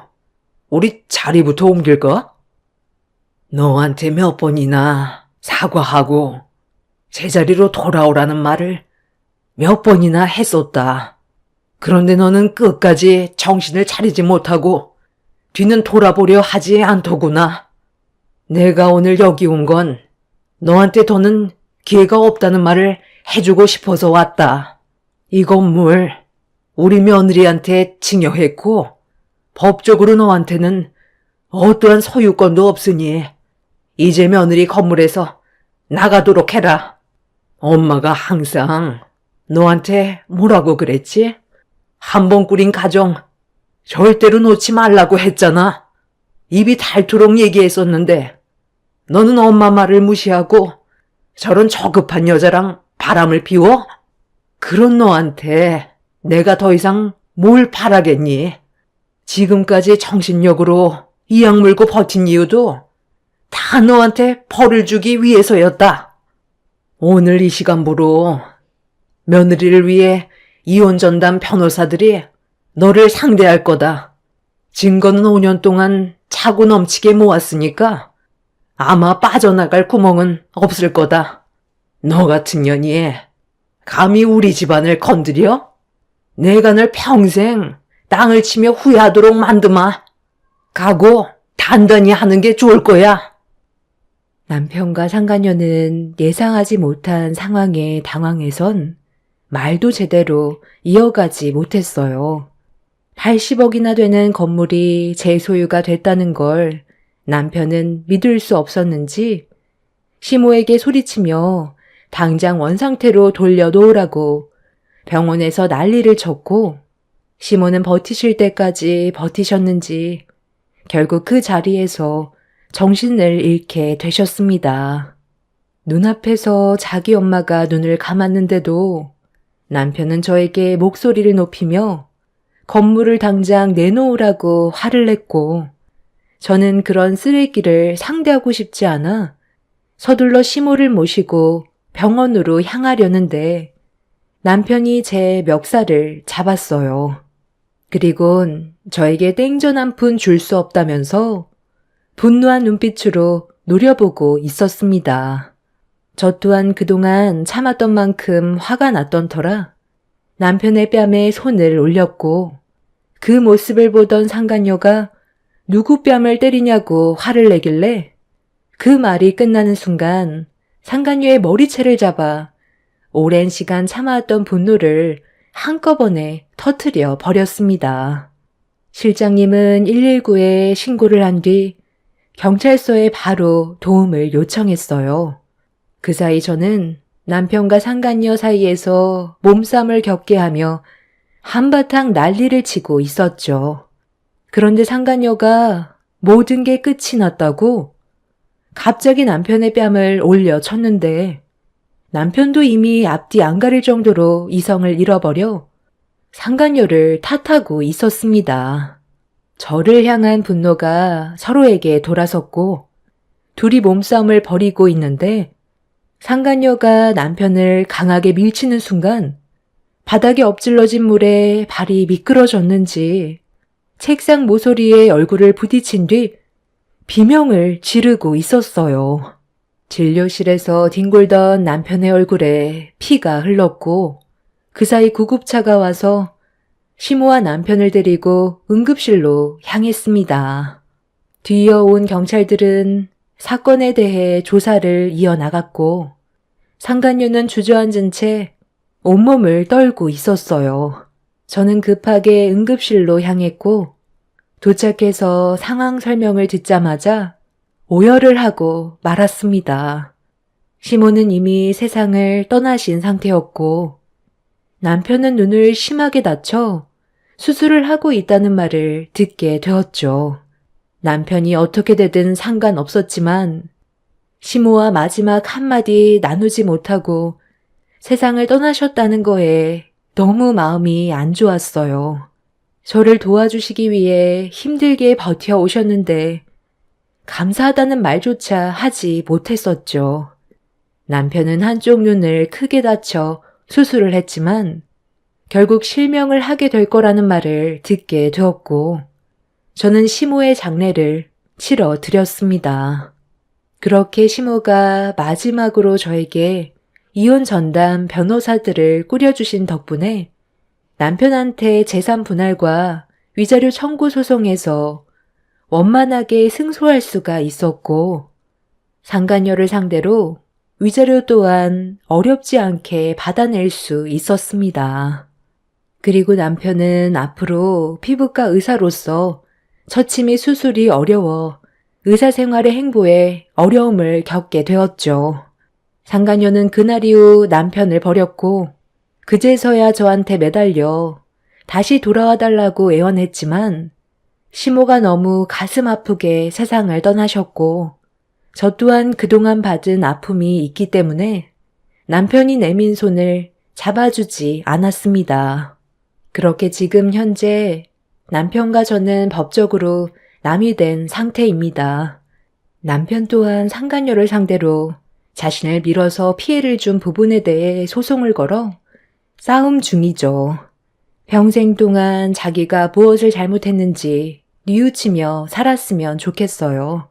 [SPEAKER 3] 우리 자리부터 옮길까? 너한테 몇 번이나 사과하고 제자리로 돌아오라는 말을 몇 번이나 했었다. 그런데 너는 끝까지 정신을 차리지 못하고 뒤는 돌아보려 하지 않더구나. 내가 오늘 여기 온 건 너한테 더는 기회가 없다는 말을 해주고 싶어서 왔다. 이 건물 우리 며느리한테 증여했고 법적으로 너한테는 어떠한 소유권도 없으니 이제 며느리 건물에서 나가도록 해라. 엄마가 항상 너한테 뭐라고 그랬지? 한 번 꾸린 가정 절대로 놓지 말라고 했잖아. 입이 닳도록 얘기했었는데 너는 엄마 말을 무시하고 저런 저급한 여자랑 바람을 피워? 그런 너한테 내가 더 이상 뭘 바라겠니? 지금까지 정신력으로 이 약 물고 버틴 이유도 다 너한테 벌을 주기 위해서였다. 오늘 이 시간부로 며느리를 위해 이혼 전담 변호사들이 너를 상대할 거다. 증거는 5년 동안 차고 넘치게 모았으니까 아마 빠져나갈 구멍은 없을 거다. 너 같은 년이 감히 우리 집안을 건드려? 내가 널 평생 땅을 치며 후회하도록 만드마. 각오 단단히 하는 게 좋을 거야.
[SPEAKER 1] 남편과 상간녀는 예상하지 못한 상황에 당황해선 말도 제대로 이어가지 못했어요. 80억이나 되는 건물이 제 소유가 됐다는 걸 남편은 믿을 수 없었는지 시모에게 소리치며 당장 원상태로 돌려놓으라고 병원에서 난리를 쳤고, 시모는 버티실 때까지 버티셨는지 결국 그 자리에서 정신을 잃게 되셨습니다. 눈앞에서 자기 엄마가 눈을 감았는데도 남편은 저에게 목소리를 높이며 건물을 당장 내놓으라고 화를 냈고, 저는 그런 쓰레기를 상대하고 싶지 않아 서둘러 시모를 모시고 병원으로 향하려는데 남편이 제 멱살을 잡았어요. 그리곤 저에게 땡전 한 푼 줄 수 없다면서 분노한 눈빛으로 노려보고 있었습니다. 저 또한 그동안 참았던 만큼 화가 났던 터라 남편의 뺨에 손을 올렸고, 그 모습을 보던 상간녀가 누구 뺨을 때리냐고 화를 내길래 그 말이 끝나는 순간 상간녀의 머리채를 잡아 오랜 시간 참아왔던 분노를 한꺼번에 터뜨려 버렸습니다. 실장님은 119에 신고를 한 뒤 경찰서에 바로 도움을 요청했어요. 그 사이 저는 남편과 상간녀 사이에서 몸싸움을 겪게 하며 한바탕 난리를 치고 있었죠. 그런데 상간녀가 모든 게 끝이 났다고 갑자기 남편의 뺨을 올려 쳤는데, 남편도 이미 앞뒤 안 가릴 정도로 이성을 잃어버려 상간녀를 탓하고 있었습니다. 저를 향한 분노가 서로에게 돌아섰고 둘이 몸싸움을 벌이고 있는데, 상간녀가 남편을 강하게 밀치는 순간 바닥에 엎질러진 물에 발이 미끄러졌는지 책상 모서리에 얼굴을 부딪힌 뒤 비명을 지르고 있었어요. 진료실에서 뒹굴던 남편의 얼굴에 피가 흘렀고, 그 사이 구급차가 와서 시모와 남편을 데리고 응급실로 향했습니다. 뒤이어온 경찰들은 사건에 대해 조사를 이어나갔고, 상간녀는 주저앉은 채 온몸을 떨고 있었어요. 저는 급하게 응급실로 향했고, 도착해서 상황 설명을 듣자마자 오열을 하고 말았습니다. 시모는 이미 세상을 떠나신 상태였고, 남편은 눈을 심하게 다쳐 수술을 하고 있다는 말을 듣게 되었죠. 남편이 어떻게 되든 상관없었지만 시모와 마지막 한마디 나누지 못하고 세상을 떠나셨다는 거에 너무 마음이 안 좋았어요. 저를 도와주시기 위해 힘들게 버텨오셨는데 감사하다는 말조차 하지 못했었죠. 남편은 한쪽 눈을 크게 다쳐 수술을 했지만 결국 실명을 하게 될 거라는 말을 듣게 되었고, 저는 시모의 장례를 치러 드렸습니다. 그렇게 시모가 마지막으로 저에게 이혼 전담 변호사들을 꾸려주신 덕분에 남편한테 재산 분할과 위자료 청구 소송에서 원만하게 승소할 수가 있었고, 상간녀를 상대로 위자료 또한 어렵지 않게 받아낼 수 있었습니다. 그리고 남편은 앞으로 피부과 의사로서 처치 및 수술이 어려워 의사 생활의 행보에 어려움을 겪게 되었죠. 상간녀는 그날 이후 남편을 버렸고 그제서야 저한테 매달려 다시 돌아와 달라고 애원했지만 시모가 너무 가슴 아프게 세상을 떠나셨고 저 또한 그동안 받은 아픔이 있기 때문에 남편이 내민 손을 잡아주지 않았습니다. 그렇게 지금 현재 남편과 저는 법적으로 남이 된 상태입니다. 남편 또한 상간녀를 상대로 자신을 밀어서 피해를 준 부분에 대해 소송을 걸어 싸움 중이죠. 평생 동안 자기가 무엇을 잘못했는지 뉘우치며 살았으면 좋겠어요.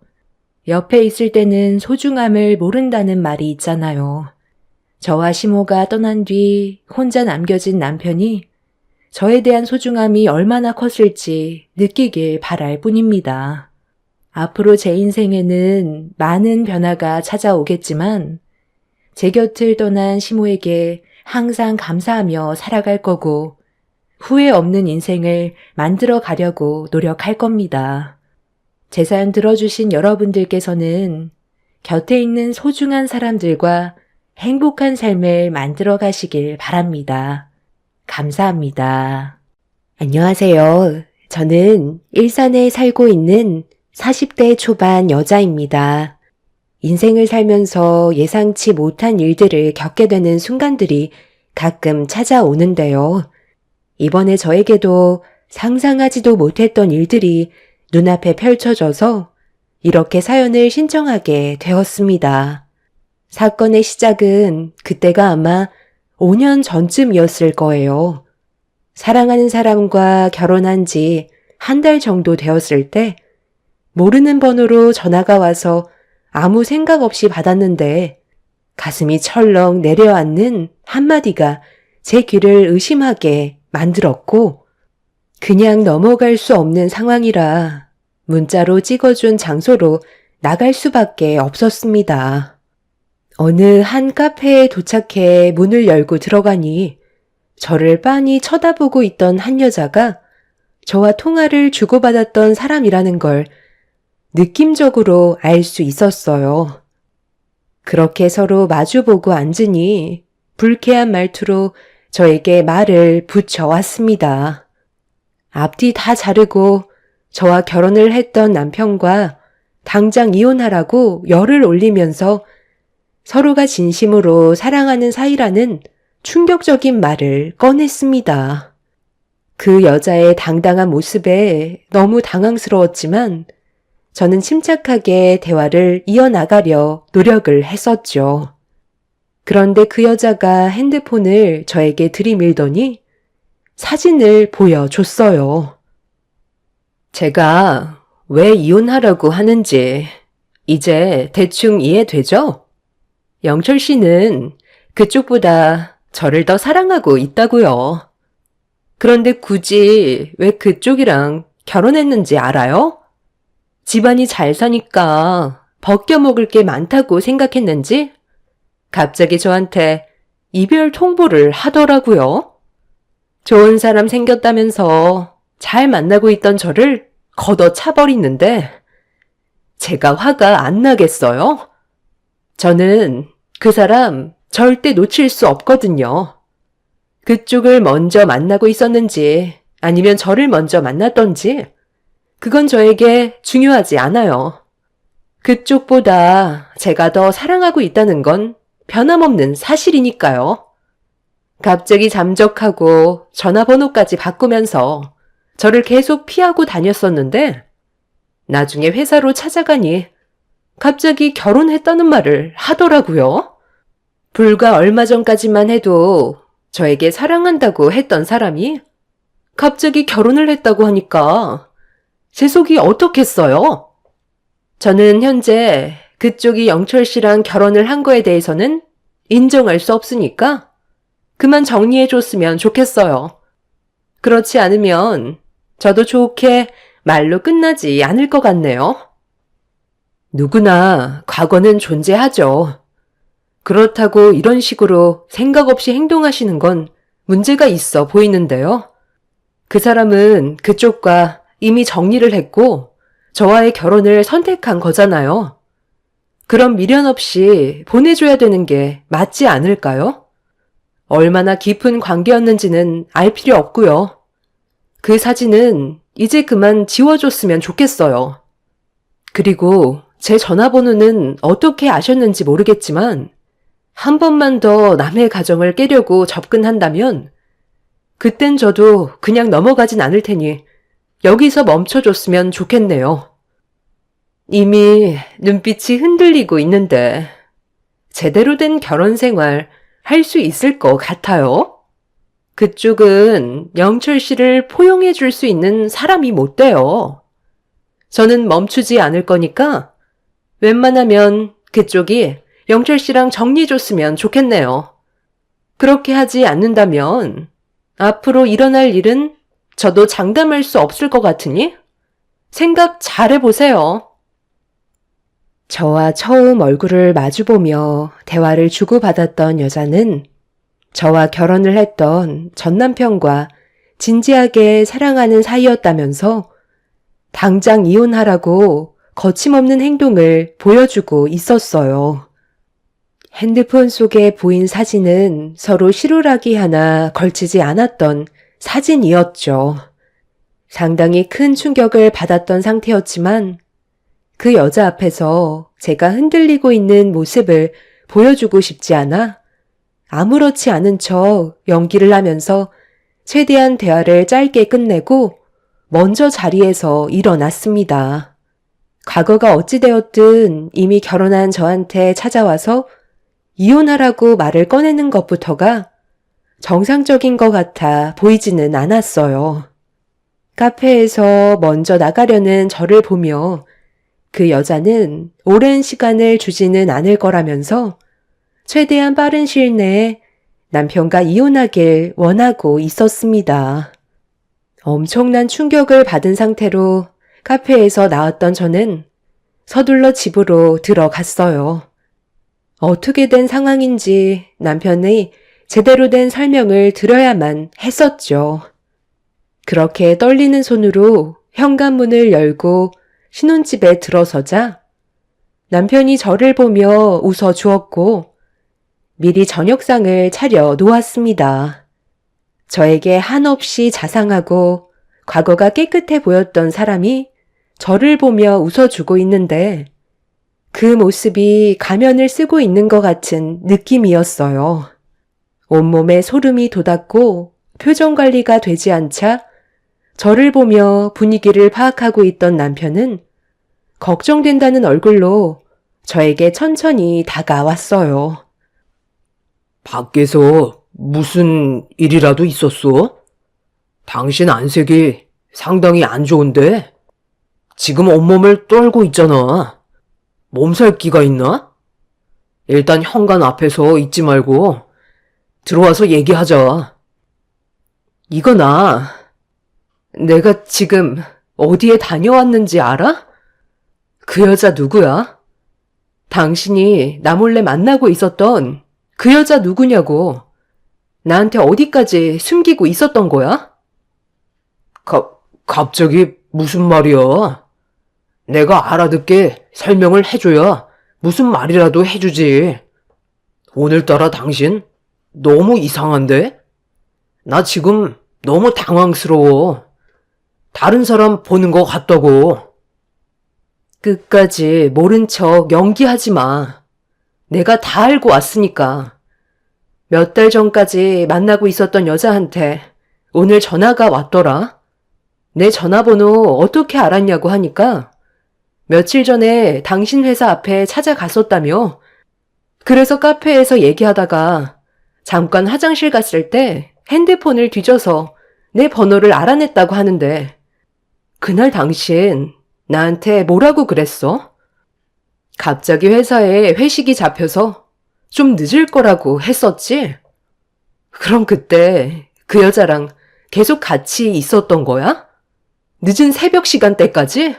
[SPEAKER 1] 옆에 있을 때는 소중함을 모른다는 말이 있잖아요. 저와 시모가 떠난 뒤 혼자 남겨진 남편이 저에 대한 소중함이 얼마나 컸을지 느끼길 바랄 뿐입니다. 앞으로 제 인생에는 많은 변화가 찾아오겠지만 제 곁을 떠난 시모에게 항상 감사하며 살아갈 거고 후회 없는 인생을 만들어 가려고 노력할 겁니다. 제 사연 들어주신 여러분들께서는 곁에 있는 소중한 사람들과 행복한 삶을 만들어 가시길 바랍니다. 감사합니다. 안녕하세요. 저는 일산에 살고 있는 40대 초반 여자입니다. 인생을 살면서 예상치 못한 일들을 겪게 되는 순간들이 가끔 찾아오는데요. 이번에 저에게도 상상하지도 못했던 일들이 눈앞에 펼쳐져서 이렇게 사연을 신청하게 되었습니다. 사건의 시작은 그때가 아마 5년 전쯤이었을 거예요. 사랑하는 사람과 결혼한 지 한 달 정도 되었을 때 모르는 번호로 전화가 와서 아무 생각 없이 받았는데 가슴이 철렁 내려앉는 한마디가 제 귀를 의심하게 만들었고 그냥 넘어갈 수 없는 상황이라 문자로 찍어준 장소로 나갈 수밖에 없었습니다. 어느 한 카페에 도착해 문을 열고 들어가니 저를 빤히 쳐다보고 있던 한 여자가 저와 통화를 주고받았던 사람이라는 걸 느낌적으로 알 수 있었어요. 그렇게 서로 마주보고 앉으니 불쾌한 말투로 저에게 말을 붙여왔습니다. 앞뒤 다 자르고 저와 결혼을 했던 남편과 당장 이혼하라고 열을 올리면서 서로가 진심으로 사랑하는 사이라는 충격적인 말을 꺼냈습니다. 그 여자의 당당한 모습에 너무 당황스러웠지만 저는 침착하게 대화를 이어나가려 노력을 했었죠. 그런데 그 여자가 핸드폰을 저에게 들이밀더니 사진을 보여줬어요. 제가 왜 이혼하라고 하는지 이제 대충 이해되죠? 영철 씨는 그쪽보다 저를 더 사랑하고 있다고요. 그런데 굳이 왜 그쪽이랑 결혼했는지 알아요? 집안이 잘 사니까 벗겨먹을 게 많다고 생각했는지 갑자기 저한테 이별 통보를 하더라고요. 좋은 사람 생겼다면서 잘 만나고 있던 저를 걷어차버리는데 제가 화가 안 나겠어요? 저는 그 사람 절대 놓칠 수 없거든요. 그쪽을 먼저 만나고 있었는지 아니면 저를 먼저 만났던지 그건 저에게 중요하지 않아요. 그쪽보다 제가 더 사랑하고 있다는 건 변함없는 사실이니까요. 갑자기 잠적하고 전화번호까지 바꾸면서 저를 계속 피하고 다녔었는데 나중에 회사로 찾아가니 갑자기 결혼했다는 말을 하더라고요. 불과 얼마 전까지만 해도 저에게 사랑한다고 했던 사람이 갑자기 결혼을 했다고 하니까 제 속이 어떻겠어요? 저는 현재 그쪽이 영철 씨랑 결혼을 한 거에 대해서는 인정할 수 없으니까 그만 정리해줬으면 좋겠어요. 그렇지 않으면 저도 좋게 말로 끝나지 않을 것 같네요. 누구나 과거는 존재하죠. 그렇다고 이런 식으로 생각 없이 행동하시는 건 문제가 있어 보이는데요. 그 사람은 그쪽과 이미 정리를 했고 저와의 결혼을 선택한 거잖아요. 그럼 미련 없이 보내줘야 되는 게 맞지 않을까요? 얼마나 깊은 관계였는지는 알 필요 없고요. 그 사진은 이제 그만 지워줬으면 좋겠어요. 그리고
[SPEAKER 3] 제 전화번호는 어떻게 아셨는지 모르겠지만 한 번만 더 남의 가정을 깨려고 접근한다면 그땐 저도 그냥 넘어가진 않을 테니 여기서 멈춰줬으면 좋겠네요. 이미 눈빛이 흔들리고 있는데 제대로 된 결혼 생활 할 수 있을 것 같아요? 그쪽은 영철 씨를 포용해 줄 수 있는 사람이 못 돼요. 저는 멈추지 않을 거니까 웬만하면 그쪽이 영철 씨랑 정리 줬으면 좋겠네요. 그렇게 하지 않는다면 앞으로 일어날 일은 저도 장담할 수 없을 것 같으니 생각 잘 해보세요. 저와 처음 얼굴을 마주보며 대화를 주고받았던 여자는 저와 결혼을 했던 전 남편과 진지하게 사랑하는 사이였다면서 당장 이혼하라고 거침없는 행동을 보여주고 있었어요. 핸드폰 속에 보인 사진은 서로 시루라기 하나 걸치지 않았던 사진이었죠. 상당히 큰 충격을 받았던 상태였지만 그 여자 앞에서 제가 흔들리고 있는 모습을 보여주고 싶지 않아 아무렇지 않은 척 연기를 하면서 최대한 대화를 짧게 끝내고 먼저 자리에서 일어났습니다. 과거가 어찌되었든 이미 결혼한 저한테 찾아와서 이혼하라고 말을 꺼내는 것부터가 정상적인 것 같아 보이지는 않았어요. 카페에서 먼저 나가려는 저를 보며 그 여자는 오랜 시간을 주지는 않을 거라면서 최대한 빠른 시일 내에 남편과 이혼하길 원하고 있었습니다. 엄청난 충격을 받은 상태로 카페에서 나왔던 저는 서둘러 집으로 들어갔어요. 어떻게 된 상황인지 남편의 제대로 된 설명을 들어야만 했었죠. 그렇게 떨리는 손으로 현관문을 열고 신혼집에 들어서자 남편이 저를 보며 웃어 주었고 미리 저녁상을 차려 놓았습니다. 저에게 한없이 자상하고 과거가 깨끗해 보였던 사람이 저를 보며 웃어주고 있는데 그 모습이 가면을 쓰고 있는 것 같은 느낌이었어요. 온몸에 소름이 돋았고 표정 관리가 되지 않자 저를 보며 분위기를 파악하고 있던 남편은 걱정된다는 얼굴로 저에게 천천히 다가왔어요.
[SPEAKER 4] 밖에서 무슨 일이라도 있었어? 당신 안색이 상당히 안 좋은데? 지금 온몸을 떨고 있잖아. 몸살기가 있나? 일단 현관 앞에서 있지 말고 들어와서 얘기하자.
[SPEAKER 3] 이거나 내가 지금 어디에 다녀왔는지 알아? 그 여자 누구야? 당신이 나 몰래 만나고 있었던 그 여자 누구냐고. 나한테 어디까지 숨기고 있었던 거야?
[SPEAKER 4] 갑자기 무슨 말이야? 내가 알아듣게 설명을 해줘야 무슨 말이라도 해주지. 오늘따라 당신 너무 이상한데? 나 지금 너무 당황스러워. 다른 사람 보는 것 같다고.
[SPEAKER 3] 끝까지 모른 척 연기하지 마. 내가 다 알고 왔으니까. 몇 달 전까지 만나고 있었던 여자한테 오늘 전화가 왔더라. 내 전화번호 어떻게 알았냐고 하니까 며칠 전에 당신 회사 앞에 찾아갔었다며. 그래서 카페에서 얘기하다가 잠깐 화장실 갔을 때 핸드폰을 뒤져서 내 번호를 알아냈다고 하는데 그날 당신 나한테 뭐라고 그랬어? 갑자기 회사에 회식이 잡혀서 좀 늦을 거라고 했었지? 그럼 그때 그 여자랑 계속 같이 있었던 거야? 늦은 새벽 시간대까지?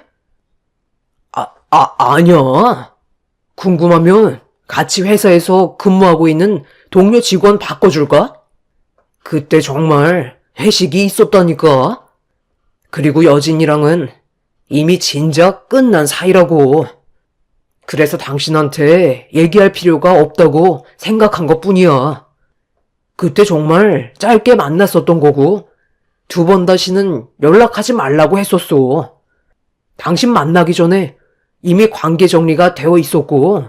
[SPEAKER 4] 아니야. 궁금하면 같이 회사에서 근무하고 있는 동료 직원 바꿔줄까? 그때 정말 회식이 있었다니까. 그리고 여진이랑은 이미 진작 끝난 사이라고. 그래서 당신한테 얘기할 필요가 없다고 생각한 것뿐이야. 그때 정말 짧게 만났었던 거고 2번 다시는 연락하지 말라고 했었어. 당신 만나기 전에 이미 관계 정리가 되어 있었고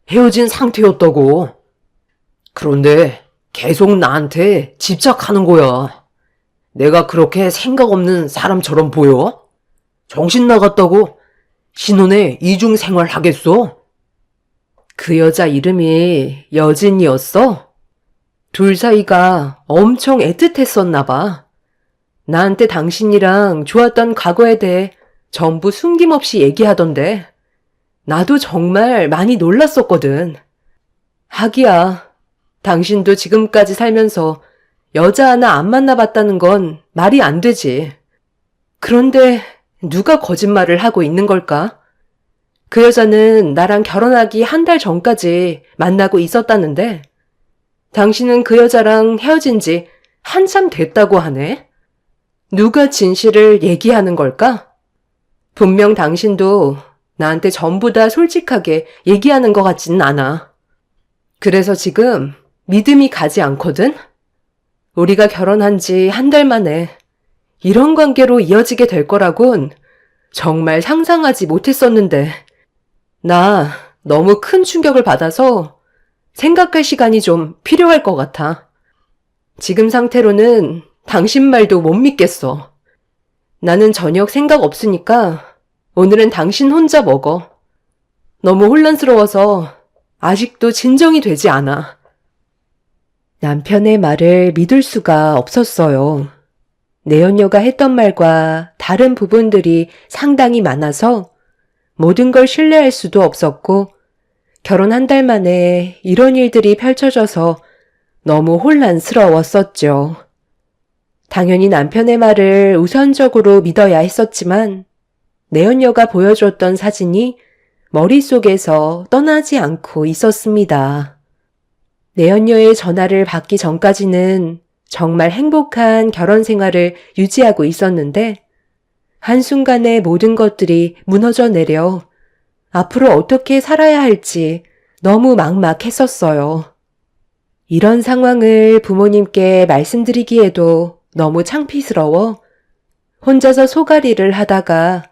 [SPEAKER 4] 헤어진 상태였다고. 그런데 계속 나한테 집착하는 거야. 내가 그렇게 생각 없는 사람처럼 보여? 정신 나갔다고 신혼에 이중 생활 하겠어? 그 여자 이름이 여진이었어? 둘 사이가 엄청 애틋했었나 봐. 나한테 당신이랑 좋았던 과거에 대해 전부 숨김없이 얘기하던데 나도 정말 많이 놀랐었거든. 하기야, 당신도 지금까지 살면서 여자 하나 안 만나봤다는 건 말이 안 되지. 그런데 누가 거짓말을 하고 있는 걸까? 그 여자는 나랑 결혼하기 한 달 전까지 만나고 있었다는데 당신은 그 여자랑 헤어진 지 한참 됐다고 하네? 누가 진실을 얘기하는 걸까? 분명 당신도 나한테 전부 다 솔직하게 얘기하는 것 같지는 않아. 그래서 지금 믿음이 가지 않거든? 우리가 결혼한 지 한 달 만에 이런 관계로 이어지게 될 거라곤 정말 상상하지 못했었는데 나 너무 큰 충격을 받아서 생각할 시간이 좀 필요할 것 같아. 지금 상태로는 당신 말도 못 믿겠어. 나는 저녁 생각 없으니까 오늘은 당신 혼자 먹어. 너무 혼란스러워서 아직도 진정이 되지 않아. 남편의 말을 믿을 수가 없었어요. 내연녀가 했던 말과 다른 부분들이 상당히 많아서 모든 걸 신뢰할 수도 없었고 결혼 한 달 만에 이런 일들이 펼쳐져서 너무 혼란스러웠었죠. 당연히 남편의 말을 우선적으로 믿어야 했었지만 내연녀가 보여줬던 사진이 머릿속에서 떠나지 않고 있었습니다. 내연녀의 전화를 받기 전까지는 정말 행복한 결혼 생활을 유지하고 있었는데 한순간에 모든 것들이 무너져 내려 앞으로 어떻게 살아야 할지 너무 막막했었어요. 이런 상황을 부모님께 말씀드리기에도 너무 창피스러워 혼자서 소가리를 하다가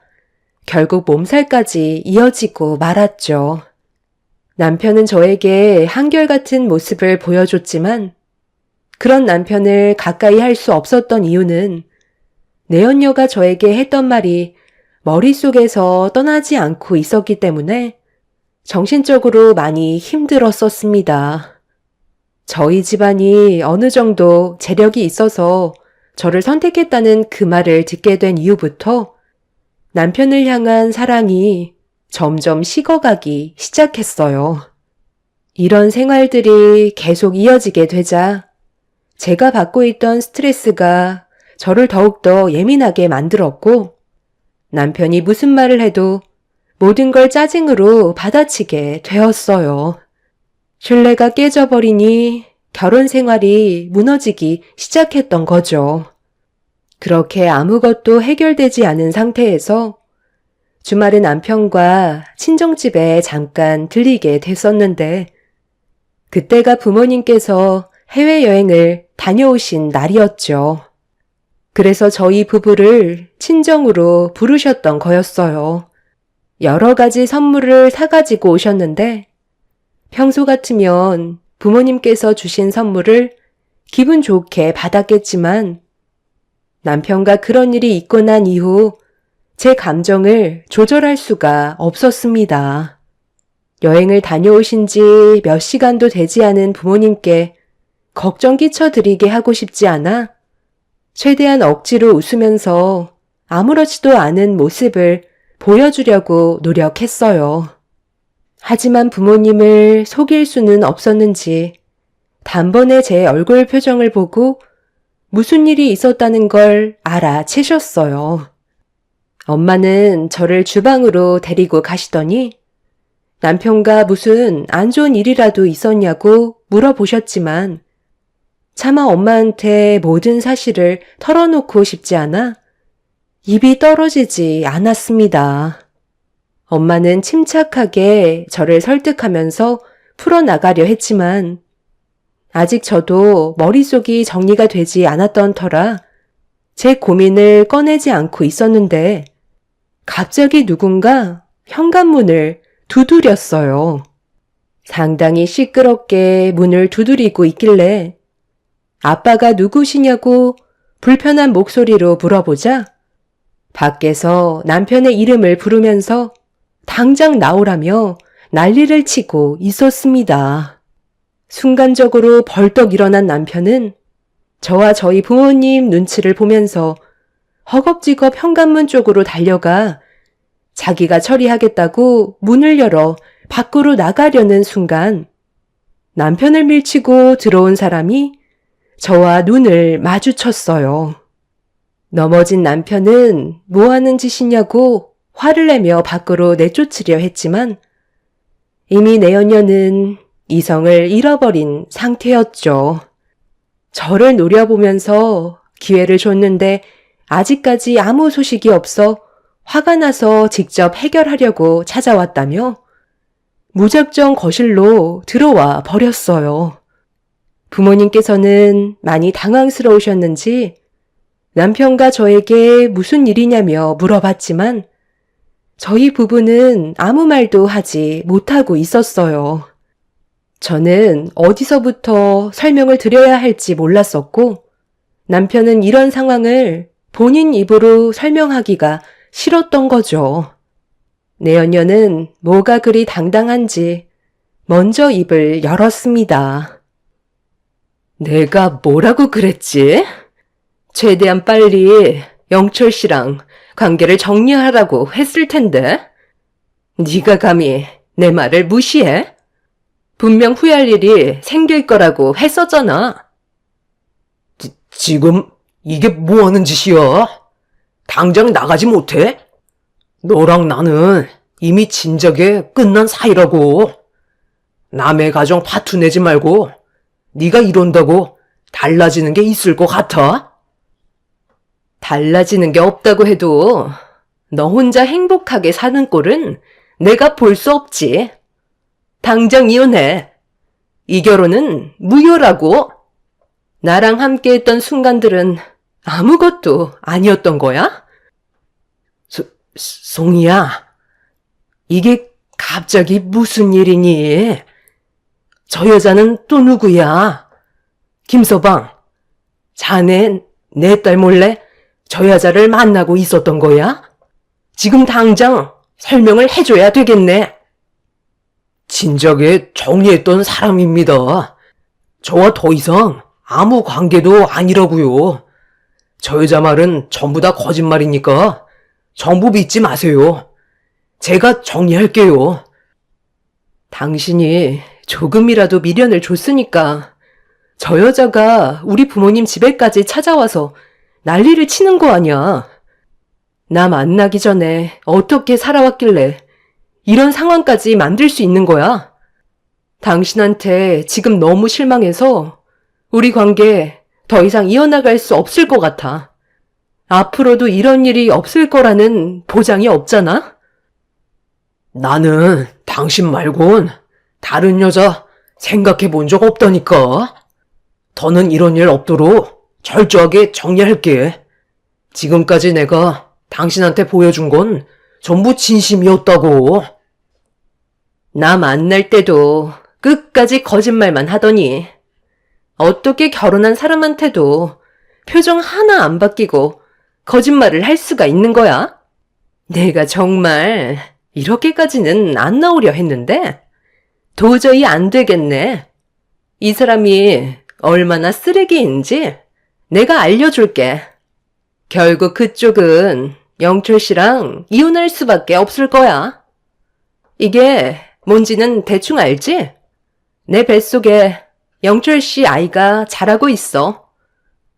[SPEAKER 4] 결국 몸살까지 이어지고 말았죠. 남편은 저에게 한결같은 모습을 보여줬지만 그런 남편을 가까이 할 수 없었던 이유는 내연녀가 저에게 했던 말이 머릿속에서 떠나지 않고 있었기 때문에 정신적으로 많이 힘들었었습니다. 저희 집안이 어느 정도 재력이 있어서 저를 선택했다는 그 말을 듣게 된 이후부터 남편을 향한 사랑이 점점 식어가기 시작했어요. 이런 생활들이 계속 이어지게 되자 제가 받고 있던 스트레스가 저를 더욱더 예민하게 만들었고 남편이 무슨 말을 해도 모든 걸 짜증으로 받아치게 되었어요. 신뢰가 깨져버리니 결혼 생활이 무너지기 시작했던 거죠. 그렇게 아무것도 해결되지 않은 상태에서 주말에 남편과 친정집에 잠깐 들리게 됐었는데 그때가 부모님께서 해외여행을 다녀오신 날이었죠. 그래서 저희 부부를 친정으로 부르셨던 거였어요. 여러 가지 선물을 사가지고 오셨는데 평소 같으면 부모님께서 주신 선물을 기분 좋게 받았겠지만 남편과 그런 일이 있고 난 이후 제 감정을 조절할 수가 없었습니다. 여행을 다녀오신 지 몇 시간도 되지 않은 부모님께 걱정 끼쳐드리게 하고 싶지 않아 최대한 억지로 웃으면서 아무렇지도 않은 모습을 보여주려고 노력했어요. 하지만 부모님을 속일 수는 없었는지 단번에 제 얼굴 표정을 보고 무슨 일이 있었다는 걸 알아채셨어요. 엄마는 저를 주방으로 데리고 가시더니 남편과 무슨 안 좋은 일이라도 있었냐고 물어보셨지만 차마 엄마한테 모든 사실을 털어놓고 싶지 않아 입이 떨어지지 않았습니다. 엄마는 침착하게 저를 설득하면서 풀어나가려 했지만 아직 저도 머릿속이 정리가 되지 않았던 터라 제 고민을 꺼내지 않고 있었는데 갑자기 누군가
[SPEAKER 1] 현관문을 두드렸어요. 상당히 시끄럽게 문을 두드리고 있길래 아빠가 누구시냐고 불편한 목소리로 물어보자 밖에서 남편의 이름을 부르면서 당장 나오라며 난리를 치고 있었습니다. 순간적으로 벌떡 일어난 남편은 저와 저희 부모님 눈치를 보면서 허겁지겁 현관문 쪽으로 달려가 자기가 처리하겠다고 문을 열어 밖으로 나가려는 순간 남편을 밀치고 들어온 사람이 저와 눈을 마주쳤어요. 넘어진 남편은 뭐 하는 짓이냐고 화를 내며 밖으로 내쫓으려 했지만 이미 내연녀는 이성을 잃어버린 상태였죠. 저를 노려보면서 기회를 줬는데 아직까지 아무 소식이 없어 화가 나서 직접 해결하려고 찾아왔다며 무작정 거실로 들어와 버렸어요. 부모님께서는 많이 당황스러우셨는지 남편과 저에게 무슨 일이냐며 물어봤지만 저희 부부는 아무 말도 하지 못하고 있었어요. 저는 어디서부터 설명을 드려야 할지 몰랐었고 남편은 이런 상황을 본인 입으로 설명하기가 싫었던 거죠. 내연녀는 뭐가 그리 당당한지 먼저 입을 열었습니다. 내가 뭐라고 그랬지? 최대한 빨리 영철 씨랑 관계를 정리하라고 했을 텐데. 네가 감히 내 말을 무시해? 분명 후회할 일이 생길 거라고 했었잖아.
[SPEAKER 4] 지금 이게 뭐 하는 짓이야? 당장 나가지 못해? 너랑 나는 이미 진작에 끝난 사이라고. 남의 가정 파투 내지 말고 네가 이런다고 달라지는 게 있을 것 같아?
[SPEAKER 1] 달라지는 게 없다고 해도 너 혼자 행복하게 사는 꼴은 내가 볼 수 없지. 당장 이혼해. 이 결혼은 무효라고. 나랑 함께 했던 순간들은 아무것도 아니었던 거야?
[SPEAKER 4] 송이야, 이게 갑자기 무슨 일이니? 저 여자는 또 누구야? 김서방, 자넨 내 딸 몰래 저 여자를 만나고 있었던 거야? 지금 당장 설명을 해줘야 되겠네. 진작에 정리했던 사람입니다. 저와 더 이상 아무 관계도 아니라고요. 저 여자 말은 전부 다 거짓말이니까 전부 믿지 마세요. 제가 정리할게요.
[SPEAKER 1] 당신이 조금이라도 미련을 줬으니까 저 여자가 우리 부모님 집에까지 찾아와서 난리를 치는 거 아니야. 나 만나기 전에 어떻게 살아왔길래 이런 상황까지 만들 수 있는 거야? 당신한테 지금 너무 실망해서 우리 관계 더 이상 이어나갈 수 없을 것 같아. 앞으로도 이런 일이 없을 거라는 보장이 없잖아?
[SPEAKER 4] 나는 당신 말곤 다른 여자 생각해 본 적 없다니까. 더는 이런 일 없도록 철저하게 정리할게. 지금까지 내가 당신한테 보여준 건 전부 진심이었다고.
[SPEAKER 1] 나 만날 때도 끝까지 거짓말만 하더니 어떻게 결혼한 사람한테도 표정 하나 안 바뀌고 거짓말을 할 수가 있는 거야? 내가 정말 이렇게까지는 안 나오려 했는데 도저히 안 되겠네. 이 사람이 얼마나 쓰레기인지 내가 알려줄게. 결국 그쪽은 영철 씨랑 이혼할 수밖에 없을 거야. 이게 뭔지는 대충 알지? 내 뱃속에 영철 씨 아이가 자라고 있어.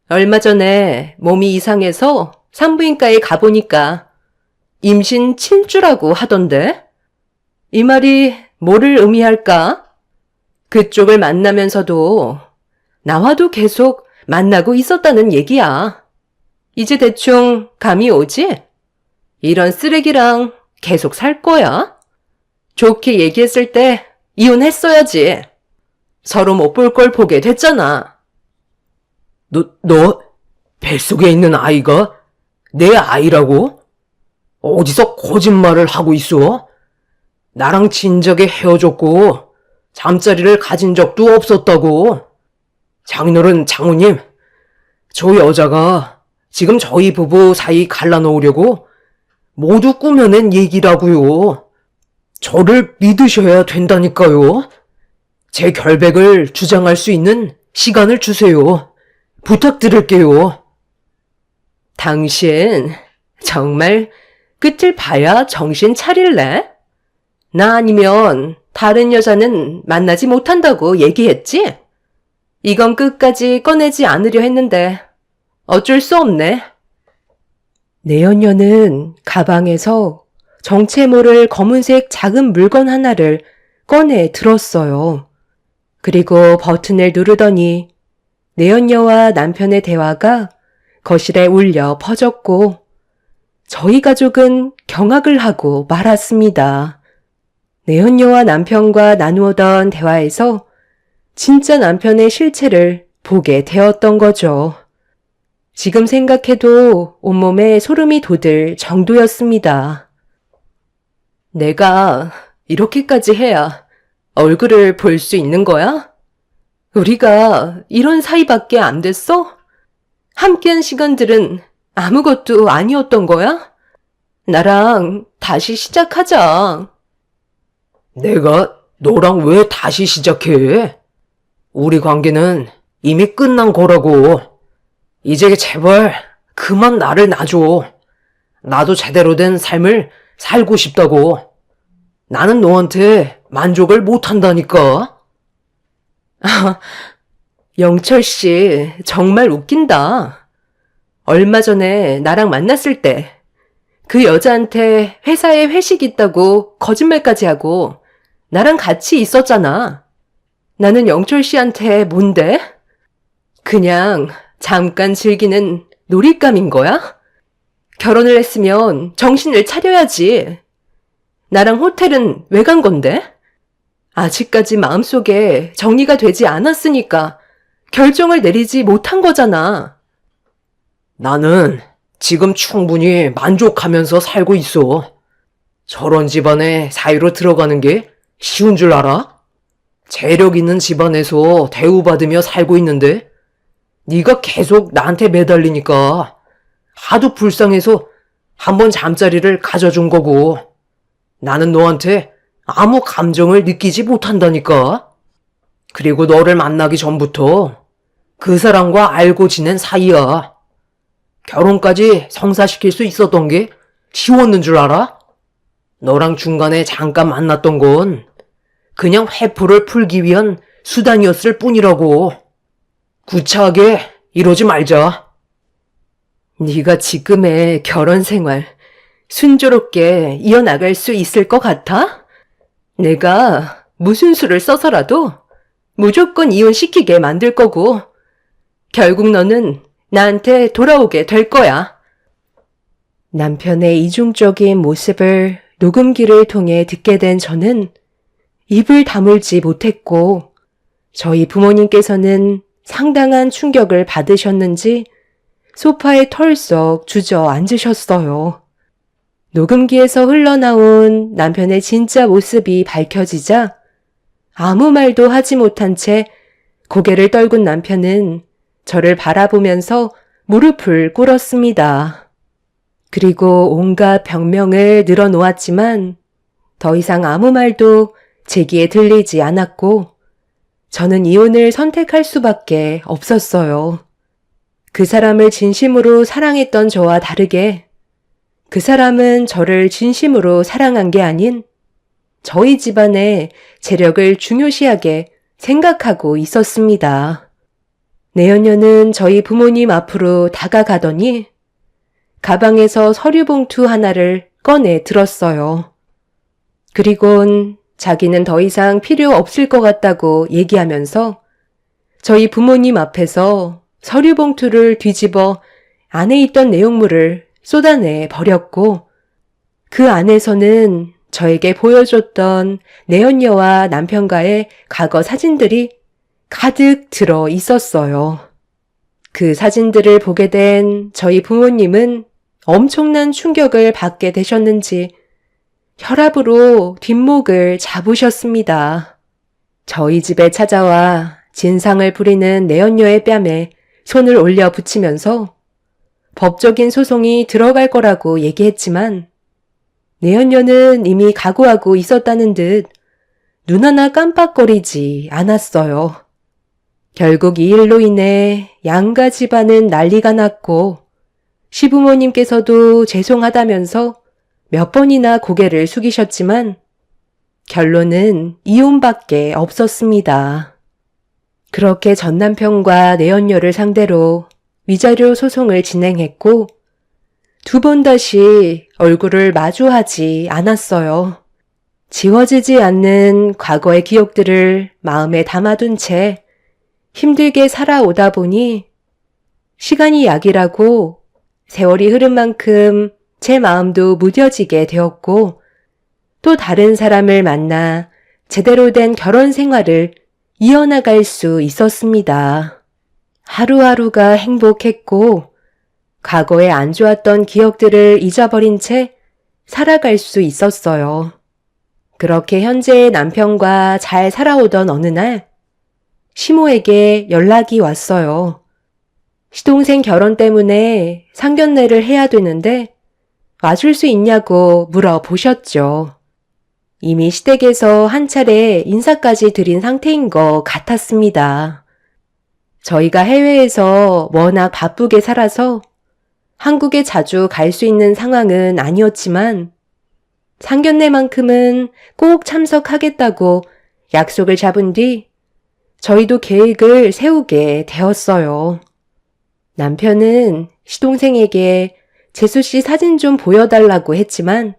[SPEAKER 1] 얼마 전에 몸이 이상해서 산부인과에 가보니까 임신 7주라고 하던데? 이 말이 뭐를 의미할까? 그쪽을 만나면서도 나와도 계속 만나고 있었다는 얘기야. 이제 대충 감이 오지? 이런 쓰레기랑 계속 살 거야? 좋게 얘기했을 때 이혼했어야지. 서로 못 볼 걸 보게 됐잖아.
[SPEAKER 4] 너 뱃속에 있는 아이가 내 아이라고? 어디서 거짓말을 하고 있어? 나랑 진작에 헤어졌고 잠자리를 가진 적도 없었다고. 장인어른, 장모님, 저 여자가 지금 저희 부부 사이 갈라놓으려고 모두 꾸며낸 얘기라고요. 저를 믿으셔야 된다니까요. 제 결백을 주장할 수 있는 시간을 주세요. 부탁드릴게요.
[SPEAKER 3] 당신 정말 끝을 봐야 정신 차릴래? 나 아니면 다른 여자는 만나지 못한다고 얘기했지? 이건 끝까지 꺼내지 않으려 했는데 어쩔 수 없네. 내연녀는 가방에서 정체 모를 검은색 작은 물건 하나를 꺼내 들었어요. 그리고 버튼을 누르더니 내연녀와 남편의 대화가 거실에 울려 퍼졌고 저희 가족은 경악을 하고 말았습니다. 내연녀와 남편과 나누었던 대화에서 진짜 남편의 실체를 보게 되었던 거죠. 지금 생각해도 온몸에 소름이 돋을 정도였습니다. 내가 이렇게까지 해야 얼굴을 볼 수 있는 거야? 우리가 이런 사이밖에 안 됐어? 함께한 시간들은 아무것도 아니었던 거야? 나랑 다시 시작하자.
[SPEAKER 4] 내가 너랑 왜 다시 시작해? 우리 관계는 이미 끝난 거라고. 이제 제발 그만 나를 놔줘. 나도 제대로 된 삶을 살고 싶다고. 나는 너한테 만족을 못한다니까.
[SPEAKER 3] 영철 씨, 정말 웃긴다. 얼마 전에 나랑 만났을 때 그 여자한테 회사에 회식 있다고 거짓말까지 하고 나랑 같이 있었잖아. 나는 영철 씨한테 뭔데? 그냥 잠깐 즐기는 놀잇감인 거야? 결혼을 했으면 정신을 차려야지. 나랑 호텔은 왜 간 건데? 아직까지 마음속에 정리가 되지 않았으니까 결정을 내리지 못한 거잖아.
[SPEAKER 4] 나는 지금 충분히 만족하면서 살고 있어. 저런 집안에 사이로 들어가는 게 쉬운 줄 알아? 재력 있는 집안에서 대우받으며 살고 있는데 네가 계속 나한테 매달리니까 하도 불쌍해서 한번 잠자리를 가져준 거고 나는 너한테 아무 감정을 느끼지 못한다니까. 그리고 너를 만나기 전부터 그 사람과 알고 지낸 사이야. 결혼까지 성사시킬 수 있었던 게 쉬웠는 줄 알아? 너랑 중간에 잠깐 만났던 건 그냥 회포를 풀기 위한 수단이었을 뿐이라고. 구차하게 이러지 말자.
[SPEAKER 3] 네가 지금의 결혼 생활 순조롭게 이어나갈 수 있을 것 같아? 내가 무슨 수를 써서라도 무조건 이혼시키게 만들 거고 결국 너는 나한테 돌아오게 될 거야. 남편의 이중적인 모습을 녹음기를 통해 듣게 된 저는 입을 다물지 못했고 저희 부모님께서는 상당한 충격을 받으셨는지 소파에 털썩 주저앉으셨어요. 녹음기에서 흘러나온 남편의 진짜 모습이 밝혀지자 아무 말도 하지 못한 채 고개를 떨군 남편은 저를 바라보면서 무릎을 꿇었습니다. 그리고 온갖 병명을 늘어놓았지만 더 이상 아무 말도 제 귀에 들리지 않았고 저는 이혼을 선택할 수밖에 없었어요. 그 사람을 진심으로 사랑했던 저와 다르게 그 사람은 저를 진심으로 사랑한 게 아닌 저희 집안의 재력을 중요시하게 생각하고 있었습니다. 내연녀는 저희 부모님 앞으로 다가가더니 가방에서 서류 봉투 하나를 꺼내 들었어요. 그리곤 자기는 더 이상 필요 없을 것 같다고 얘기하면서 저희 부모님 앞에서 서류 봉투를 뒤집어 안에 있던 내용물을 쏟아내 버렸고 그 안에서는 저에게 보여줬던 내연녀와 남편과의 과거 사진들이 가득 들어 있었어요. 그 사진들을 보게 된 저희 부모님은 엄청난 충격을 받게 되셨는지
[SPEAKER 1] 혈압으로 뒷목을 잡으셨습니다. 저희 집에 찾아와 진상을 부리는 내연녀의 뺨에 손을 올려 붙이면서 법적인 소송이 들어갈 거라고 얘기했지만 내연녀는 이미 각오하고 있었다는 듯 눈 하나 깜빡거리지 않았어요. 결국 이 일로 인해 양가 집안은 난리가 났고 시부모님께서도 죄송하다면서 몇 번이나 고개를 숙이셨지만 결론은 이혼밖에 없었습니다. 그렇게 전남편과 내연녀를 상대로 위자료 소송을 진행했고 2번 다시 얼굴을 마주하지 않았어요. 지워지지 않는 과거의 기억들을 마음에 담아둔 채 힘들게 살아오다 보니 시간이 약이라고 세월이 흐른 만큼 제 마음도 무뎌지게 되었고 또 다른 사람을 만나 제대로 된 결혼 생활을 이어나갈 수 있었습니다. 하루하루가 행복했고 과거에 안 좋았던 기억들을 잊어버린 채 살아갈 수 있었어요. 그렇게 현재의 남편과 잘 살아오던 어느 날 시모에게 연락이 왔어요. 시동생 결혼 때문에 상견례를 해야 되는데 와줄 수 있냐고 물어보셨죠. 이미 시댁에서 한 차례 인사까지 드린 상태인 것 같았습니다. 저희가 해외에서 워낙 바쁘게 살아서 한국에 자주 갈 수 있는 상황은 아니었지만 상견례만큼은 꼭 참석하겠다고 약속을 잡은 뒤 저희도 계획을 세우게 되었어요. 남편은 시동생에게 재수 씨 사진 좀 보여달라고 했지만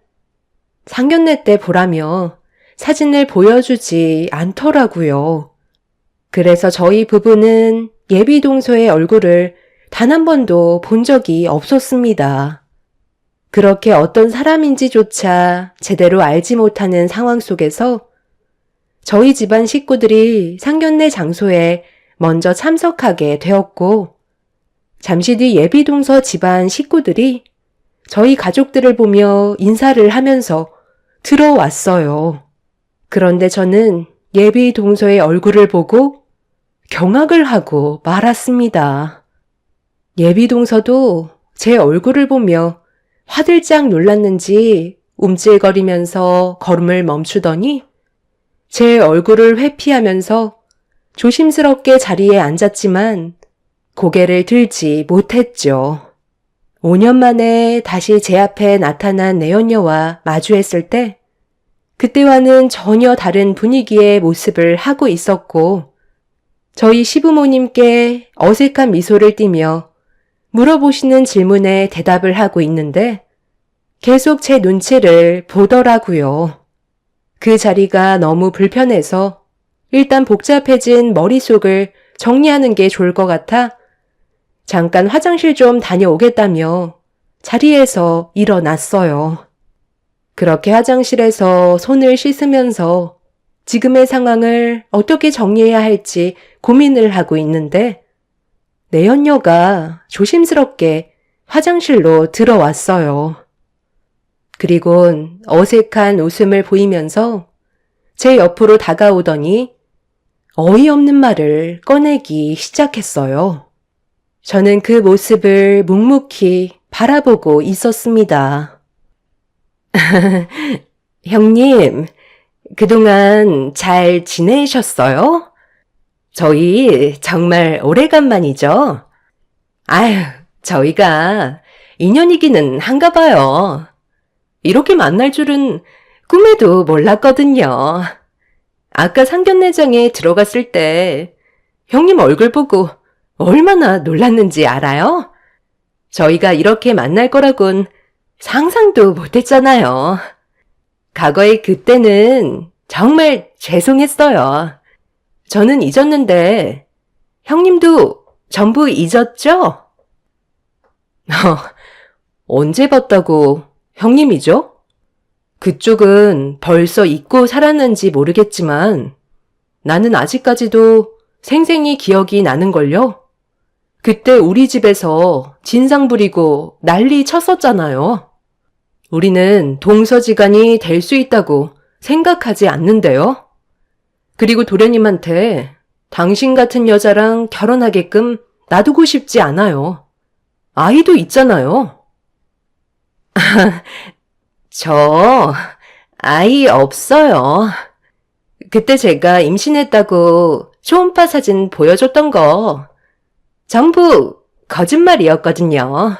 [SPEAKER 1] 상견례 때 보라며 사진을 보여주지 않더라고요. 그래서 저희 부부는 예비 동서의 얼굴을 단 한 번도 본 적이 없었습니다. 그렇게 어떤 사람인지조차 제대로 알지 못하는 상황 속에서 저희 집안 식구들이 상견례 장소에 먼저 참석하게 되었고 잠시 뒤 예비 동서 집안 식구들이 저희 가족들을 보며 인사를 하면서 들어왔어요. 그런데 저는 예비 동서의 얼굴을 보고 경악을 하고 말았습니다. 예비 동서도 제 얼굴을 보며 화들짝 놀랐는지 움찔거리면서 걸음을 멈추더니 제 얼굴을 회피하면서 조심스럽게 자리에 앉았지만 고개를 들지 못했죠. 5년 만에 다시 제 앞에 나타난 내연녀와 마주했을 때 그때와는 전혀 다른 분위기의 모습을 하고 있었고 저희 시부모님께 어색한 미소를 띠며 물어보시는 질문에 대답을 하고 있는데 계속 제 눈치를 보더라고요. 그 자리가 너무 불편해서 일단 복잡해진 머릿속을 정리하는 게 좋을 것 같아 잠깐 화장실 좀 다녀오겠다며 자리에서 일어났어요. 그렇게 화장실에서 손을 씻으면서 지금의 상황을 어떻게 정리해야 할지 고민을 하고 있는데 내연녀가 조심스럽게 화장실로 들어왔어요. 그리곤 어색한 웃음을 보이면서 제 옆으로 다가오더니 어이없는 말을 꺼내기 시작했어요. 저는 그 모습을 묵묵히 바라보고 있었습니다. 형님, 그동안 잘 지내셨어요? 저희 정말 오래간만이죠? 아휴, 저희가 인연이기는 한가 봐요. 이렇게 만날 줄은 꿈에도 몰랐거든요. 아까 상견례장에 들어갔을 때 형님 얼굴 보고 얼마나 놀랐는지 알아요? 저희가 이렇게 만날 거라곤 상상도 못했잖아요. 과거에 그때는 정말 죄송했어요. 저는 잊었는데 형님도 전부 잊었죠? 언제 봤다고 형님이죠? 그쪽은 벌써 잊고 살았는지 모르겠지만 나는 아직까지도 생생히 기억이 나는걸요. 그때 우리 집에서 진상 부리고 난리 쳤었잖아요.
[SPEAKER 3] 우리는 동서지간이 될 수 있다고 생각하지 않는데요. 그리고 도련님한테 당신 같은 여자랑 결혼하게끔 놔두고 싶지 않아요. 아이도 있잖아요. 저 아이 없어요. 그때 제가 임신했다고 초음파 사진 보여줬던 거 전부 거짓말이었거든요.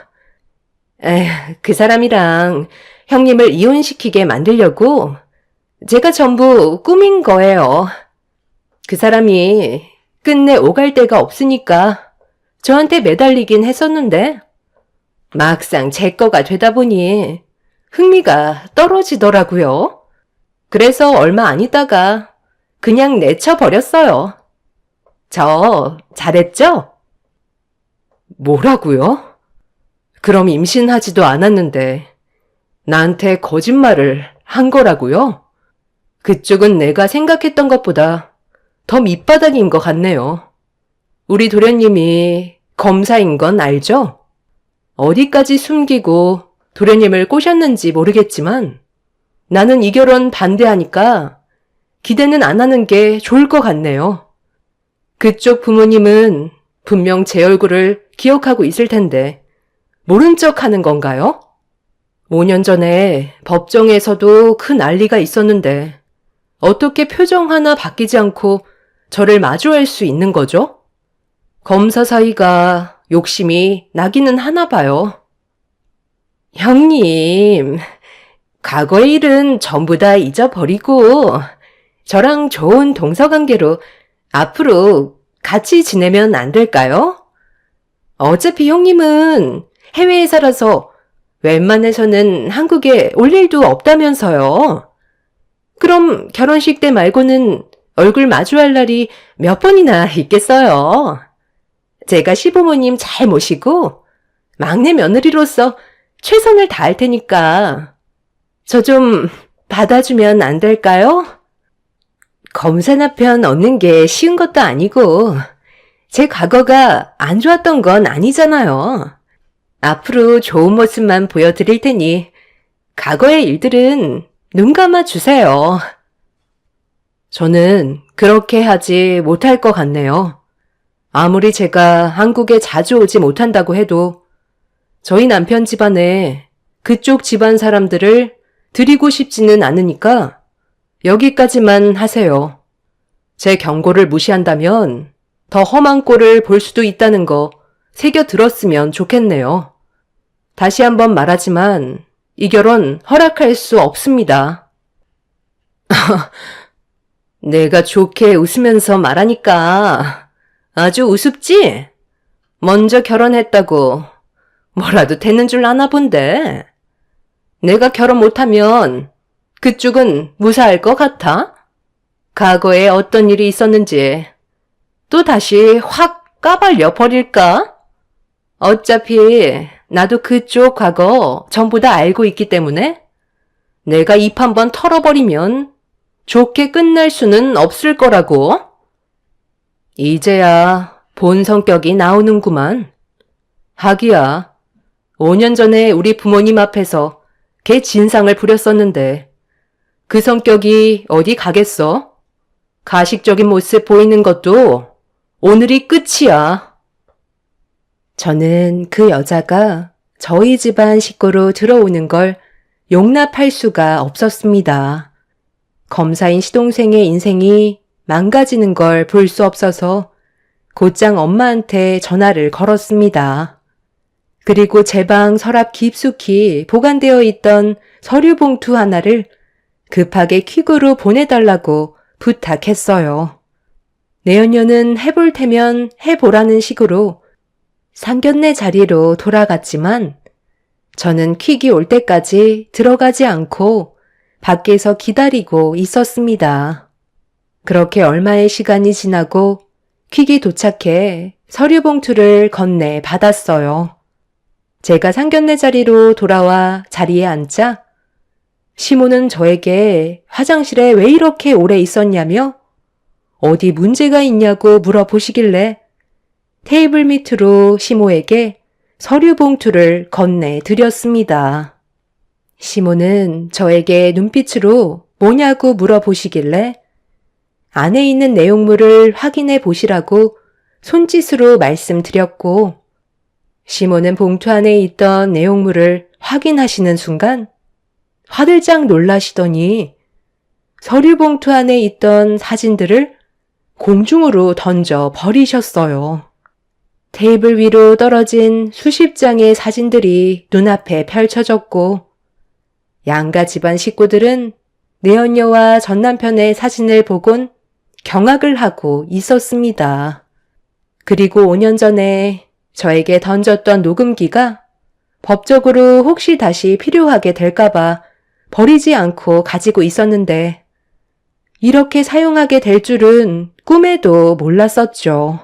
[SPEAKER 3] 그 사람이랑 형님을 이혼시키게 만들려고 제가 전부 꾸민 거예요. 그 사람이 끝내 오갈 데가 없으니까 저한테 매달리긴 했었는데 막상 제 거가 되다 보니 흥미가 떨어지더라고요. 그래서 얼마 안 있다가 그냥 내쳐버렸어요. 저 잘했죠? 뭐라고요? 그럼 임신하지도 않았는데 나한테 거짓말을 한 거라고요? 그쪽은 내가 생각했던 것보다 더 밑바닥인 것 같네요. 우리 도련님이 검사인 건 알죠? 어디까지 숨기고 도련님을 꼬셨는지 모르겠지만 나는 이 결혼 반대하니까 기대는 안 하는 게 좋을 것 같네요. 그쪽 부모님은 분명 제 얼굴을 기억하고 있을 텐데 모른 척 하는 건가요? 5년 전에 법정에서도 큰 난리가 있었는데 어떻게 표정 하나 바뀌지 않고 저를 마주할 수 있는 거죠? 검사 사이가 욕심이 나기는 하나 봐요. 형님, 과거의 일은 전부 다 잊어버리고 저랑 좋은 동서관계로 앞으로 같이 지내면 안 될까요? 어차피 형님은 해외에 살아서 웬만해서는 한국에 올 일도 없다면서요. 그럼 결혼식 때 말고는 얼굴 마주할 날이 몇 번이나 있겠어요. 제가 시부모님 잘 모시고 막내 며느리로서 최선을 다할 테니까 저 좀 받아주면 안 될까요? 검사나 편 얻는 게 쉬운 것도 아니고 제 과거가 안 좋았던 건 아니잖아요. 앞으로 좋은 모습만 보여드릴 테니 과거의 일들은 눈 감아 주세요. 저는 그렇게 하지 못할 것 같네요. 아무리 제가 한국에 자주 오지 못한다고 해도 저희 남편 집안에 그쪽 집안 사람들을 드리고 싶지는 않으니까 여기까지만 하세요. 제 경고를 무시한다면 더 험한 꼴을 볼 수도 있다는 거 새겨 들었으면 좋겠네요. 다시 한번 말하지만 이 결혼 허락할 수 없습니다. 내가 좋게 웃으면서 말하니까 아주 우습지? 먼저 결혼했다고 뭐라도 되는 줄 아나 본데. 내가 결혼 못하면 그쪽은 무사할 것 같아? 과거에 어떤 일이 있었는지 또 다시 확 까발려 버릴까? 어차피 나도 그쪽 과거 전부 다 알고 있기 때문에 내가 입 한번 털어버리면 좋게 끝날 수는 없을 거라고. 이제야 본 성격이 나오는구만. 하기야, 5년 전에 우리 부모님 앞에서 걔 진상을 부렸었는데 그 성격이 어디 가겠어? 가식적인 모습 보이는 것도 오늘이 끝이야. 저는 그 여자가 저희 집안 식구로 들어오는 걸 용납할 수가 없었습니다. 검사인 시동생의 인생이 망가지는 걸 볼 수 없어서 곧장 엄마한테 전화를 걸었습니다. 그리고 제 방 서랍 깊숙이 보관되어 있던 서류 봉투 하나를 급하게 퀵으로 보내달라고 부탁했어요. 내연녀는 해볼 테면 해보라는 식으로 상견례 자리로 돌아갔지만 저는 퀵이 올 때까지 들어가지 않고 밖에서 기다리고 있었습니다. 그렇게 얼마의 시간이 지나고 퀵이 도착해 서류 봉투를 건네 받았어요. 제가 상견례 자리로 돌아와 자리에 앉자 시모는 저에게 화장실에 왜 이렇게 오래 있었냐며 어디 문제가 있냐고 물어보시길래 테이블 밑으로 시모에게 서류 봉투를 건네 드렸습니다.
[SPEAKER 1] 시몬은 저에게 눈빛으로 뭐냐고 물어보시길래 안에 있는 내용물을 확인해 보시라고 손짓으로 말씀드렸고, 시몬은 봉투 안에 있던 내용물을 확인하시는 순간 화들짝 놀라시더니 서류 봉투 안에 있던 사진들을 공중으로 던져 버리셨어요. 테이블 위로 떨어진 수십 장의 사진들이 눈앞에 펼쳐졌고, 양가 집안 식구들은 내연녀와 전남편의 사진을 보곤 경악을 하고 있었습니다. 그리고 5년 전에 저에게 던졌던 녹음기가 법적으로 혹시 다시 필요하게 될까봐 버리지 않고 가지고 있었는데, 이렇게 사용하게 될 줄은 꿈에도 몰랐었죠.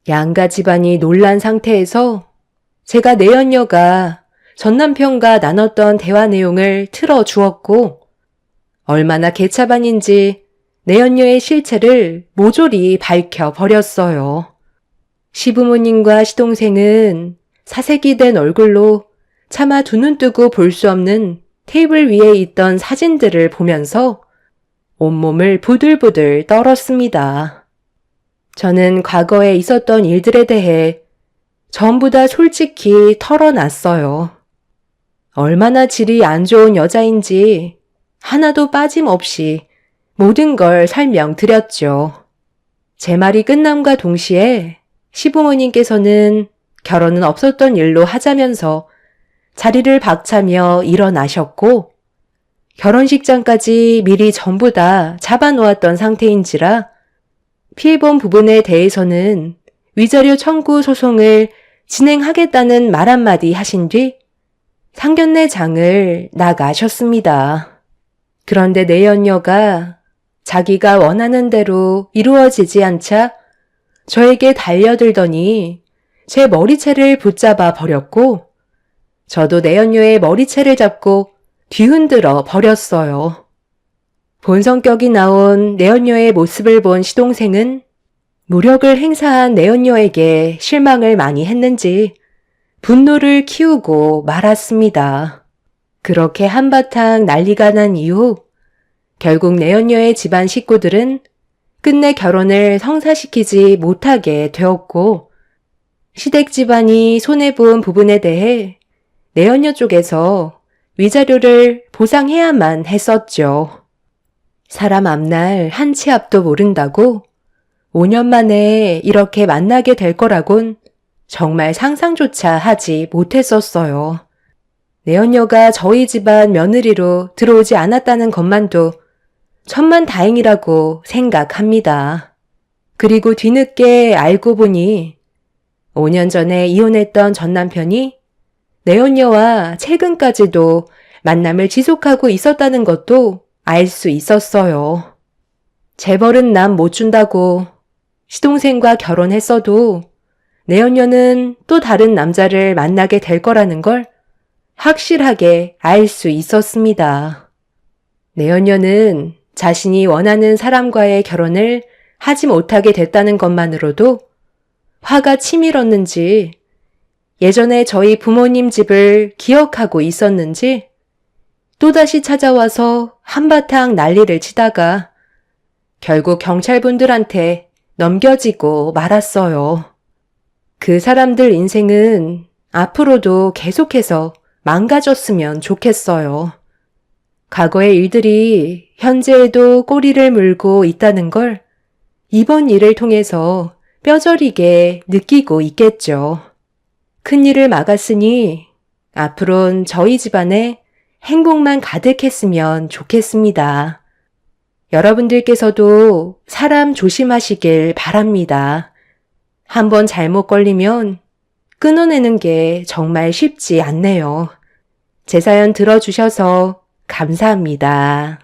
[SPEAKER 1] 양가 집안이 놀란 상태에서 제가 내연녀가 전남편과 나눴던 대화 내용을 틀어주었고, 얼마나 개차반인지 내연녀의 실체를 모조리 밝혀버렸어요. 시부모님과 시동생은 사색이 된 얼굴로 차마 두 눈 뜨고 볼 수 없는 테이블 위에 있던 사진들을 보면서 온몸을 부들부들 떨었습니다. 저는 과거에 있었던 일들에 대해 전부 다 솔직히 털어놨어요. 얼마나 질이 안 좋은 여자인지 하나도 빠짐없이 모든 걸 설명드렸죠. 제 말이 끝남과 동시에 시부모님께서는 결혼은 없었던 일로 하자면서 자리를 박차며 일어나셨고, 결혼식장까지 미리 전부 다 잡아놓았던 상태인지라 피해본 부분에 대해서는 위자료 청구 소송을 진행하겠다는 말 한마디 하신 뒤 상견례 장을 나가셨습니다. 그런데 내연녀가 자기가 원하는 대로 이루어지지 않자 저에게 달려들더니 제 머리채를 붙잡아 버렸고, 저도 내연녀의 머리채를 잡고 뒤흔들어 버렸어요. 본 성격이 나온 내연녀의 모습을 본 시동생은 무력을 행사한 내연녀에게 실망을 많이 했는지 분노를 키우고 말았습니다. 그렇게 한바탕 난리가 난 이후 결국 내연녀의 집안 식구들은 끝내 결혼을 성사시키지 못하게 되었고, 시댁 집안이 손해본 부분에 대해 내연녀 쪽에서 위자료를 보상해야만 했었죠. 사람 앞날 한 치 앞도 모른다고 5년 만에 이렇게 만나게 될 거라곤 정말 상상조차 하지 못했었어요. 내연녀가 저희 집안 며느리로 들어오지 않았다는 것만도 천만다행이라고 생각합니다. 그리고 뒤늦게 알고 보니 5년 전에 이혼했던 전남편이 내연녀와 최근까지도 만남을 지속하고 있었다는 것도 알 수 있었어요. 재벌은 남 못 준다고 시동생과 결혼했어도 내연녀는 또 다른 남자를 만나게 될 거라는 걸 확실하게 알 수 있었습니다. 내연녀는 자신이 원하는 사람과의 결혼을 하지 못하게 됐다는 것만으로도 화가 치밀었는지, 예전에 저희 부모님 집을 기억하고 있었는지 또다시 찾아와서 한바탕 난리를 치다가 결국 경찰분들한테 넘겨지고 말았어요. 그 사람들 인생은 앞으로도 계속해서 망가졌으면 좋겠어요. 과거의 일들이 현재에도 꼬리를 물고 있다는 걸 이번 일을 통해서 뼈저리게 느끼고 있겠죠. 큰일을 막았으니 앞으론 저희 집안에 행복만 가득했으면 좋겠습니다. 여러분들께서도 사람 조심하시길 바랍니다. 한번 잘못 걸리면 끊어내는 게 정말 쉽지 않네요. 제 사연 들어주셔서 감사합니다.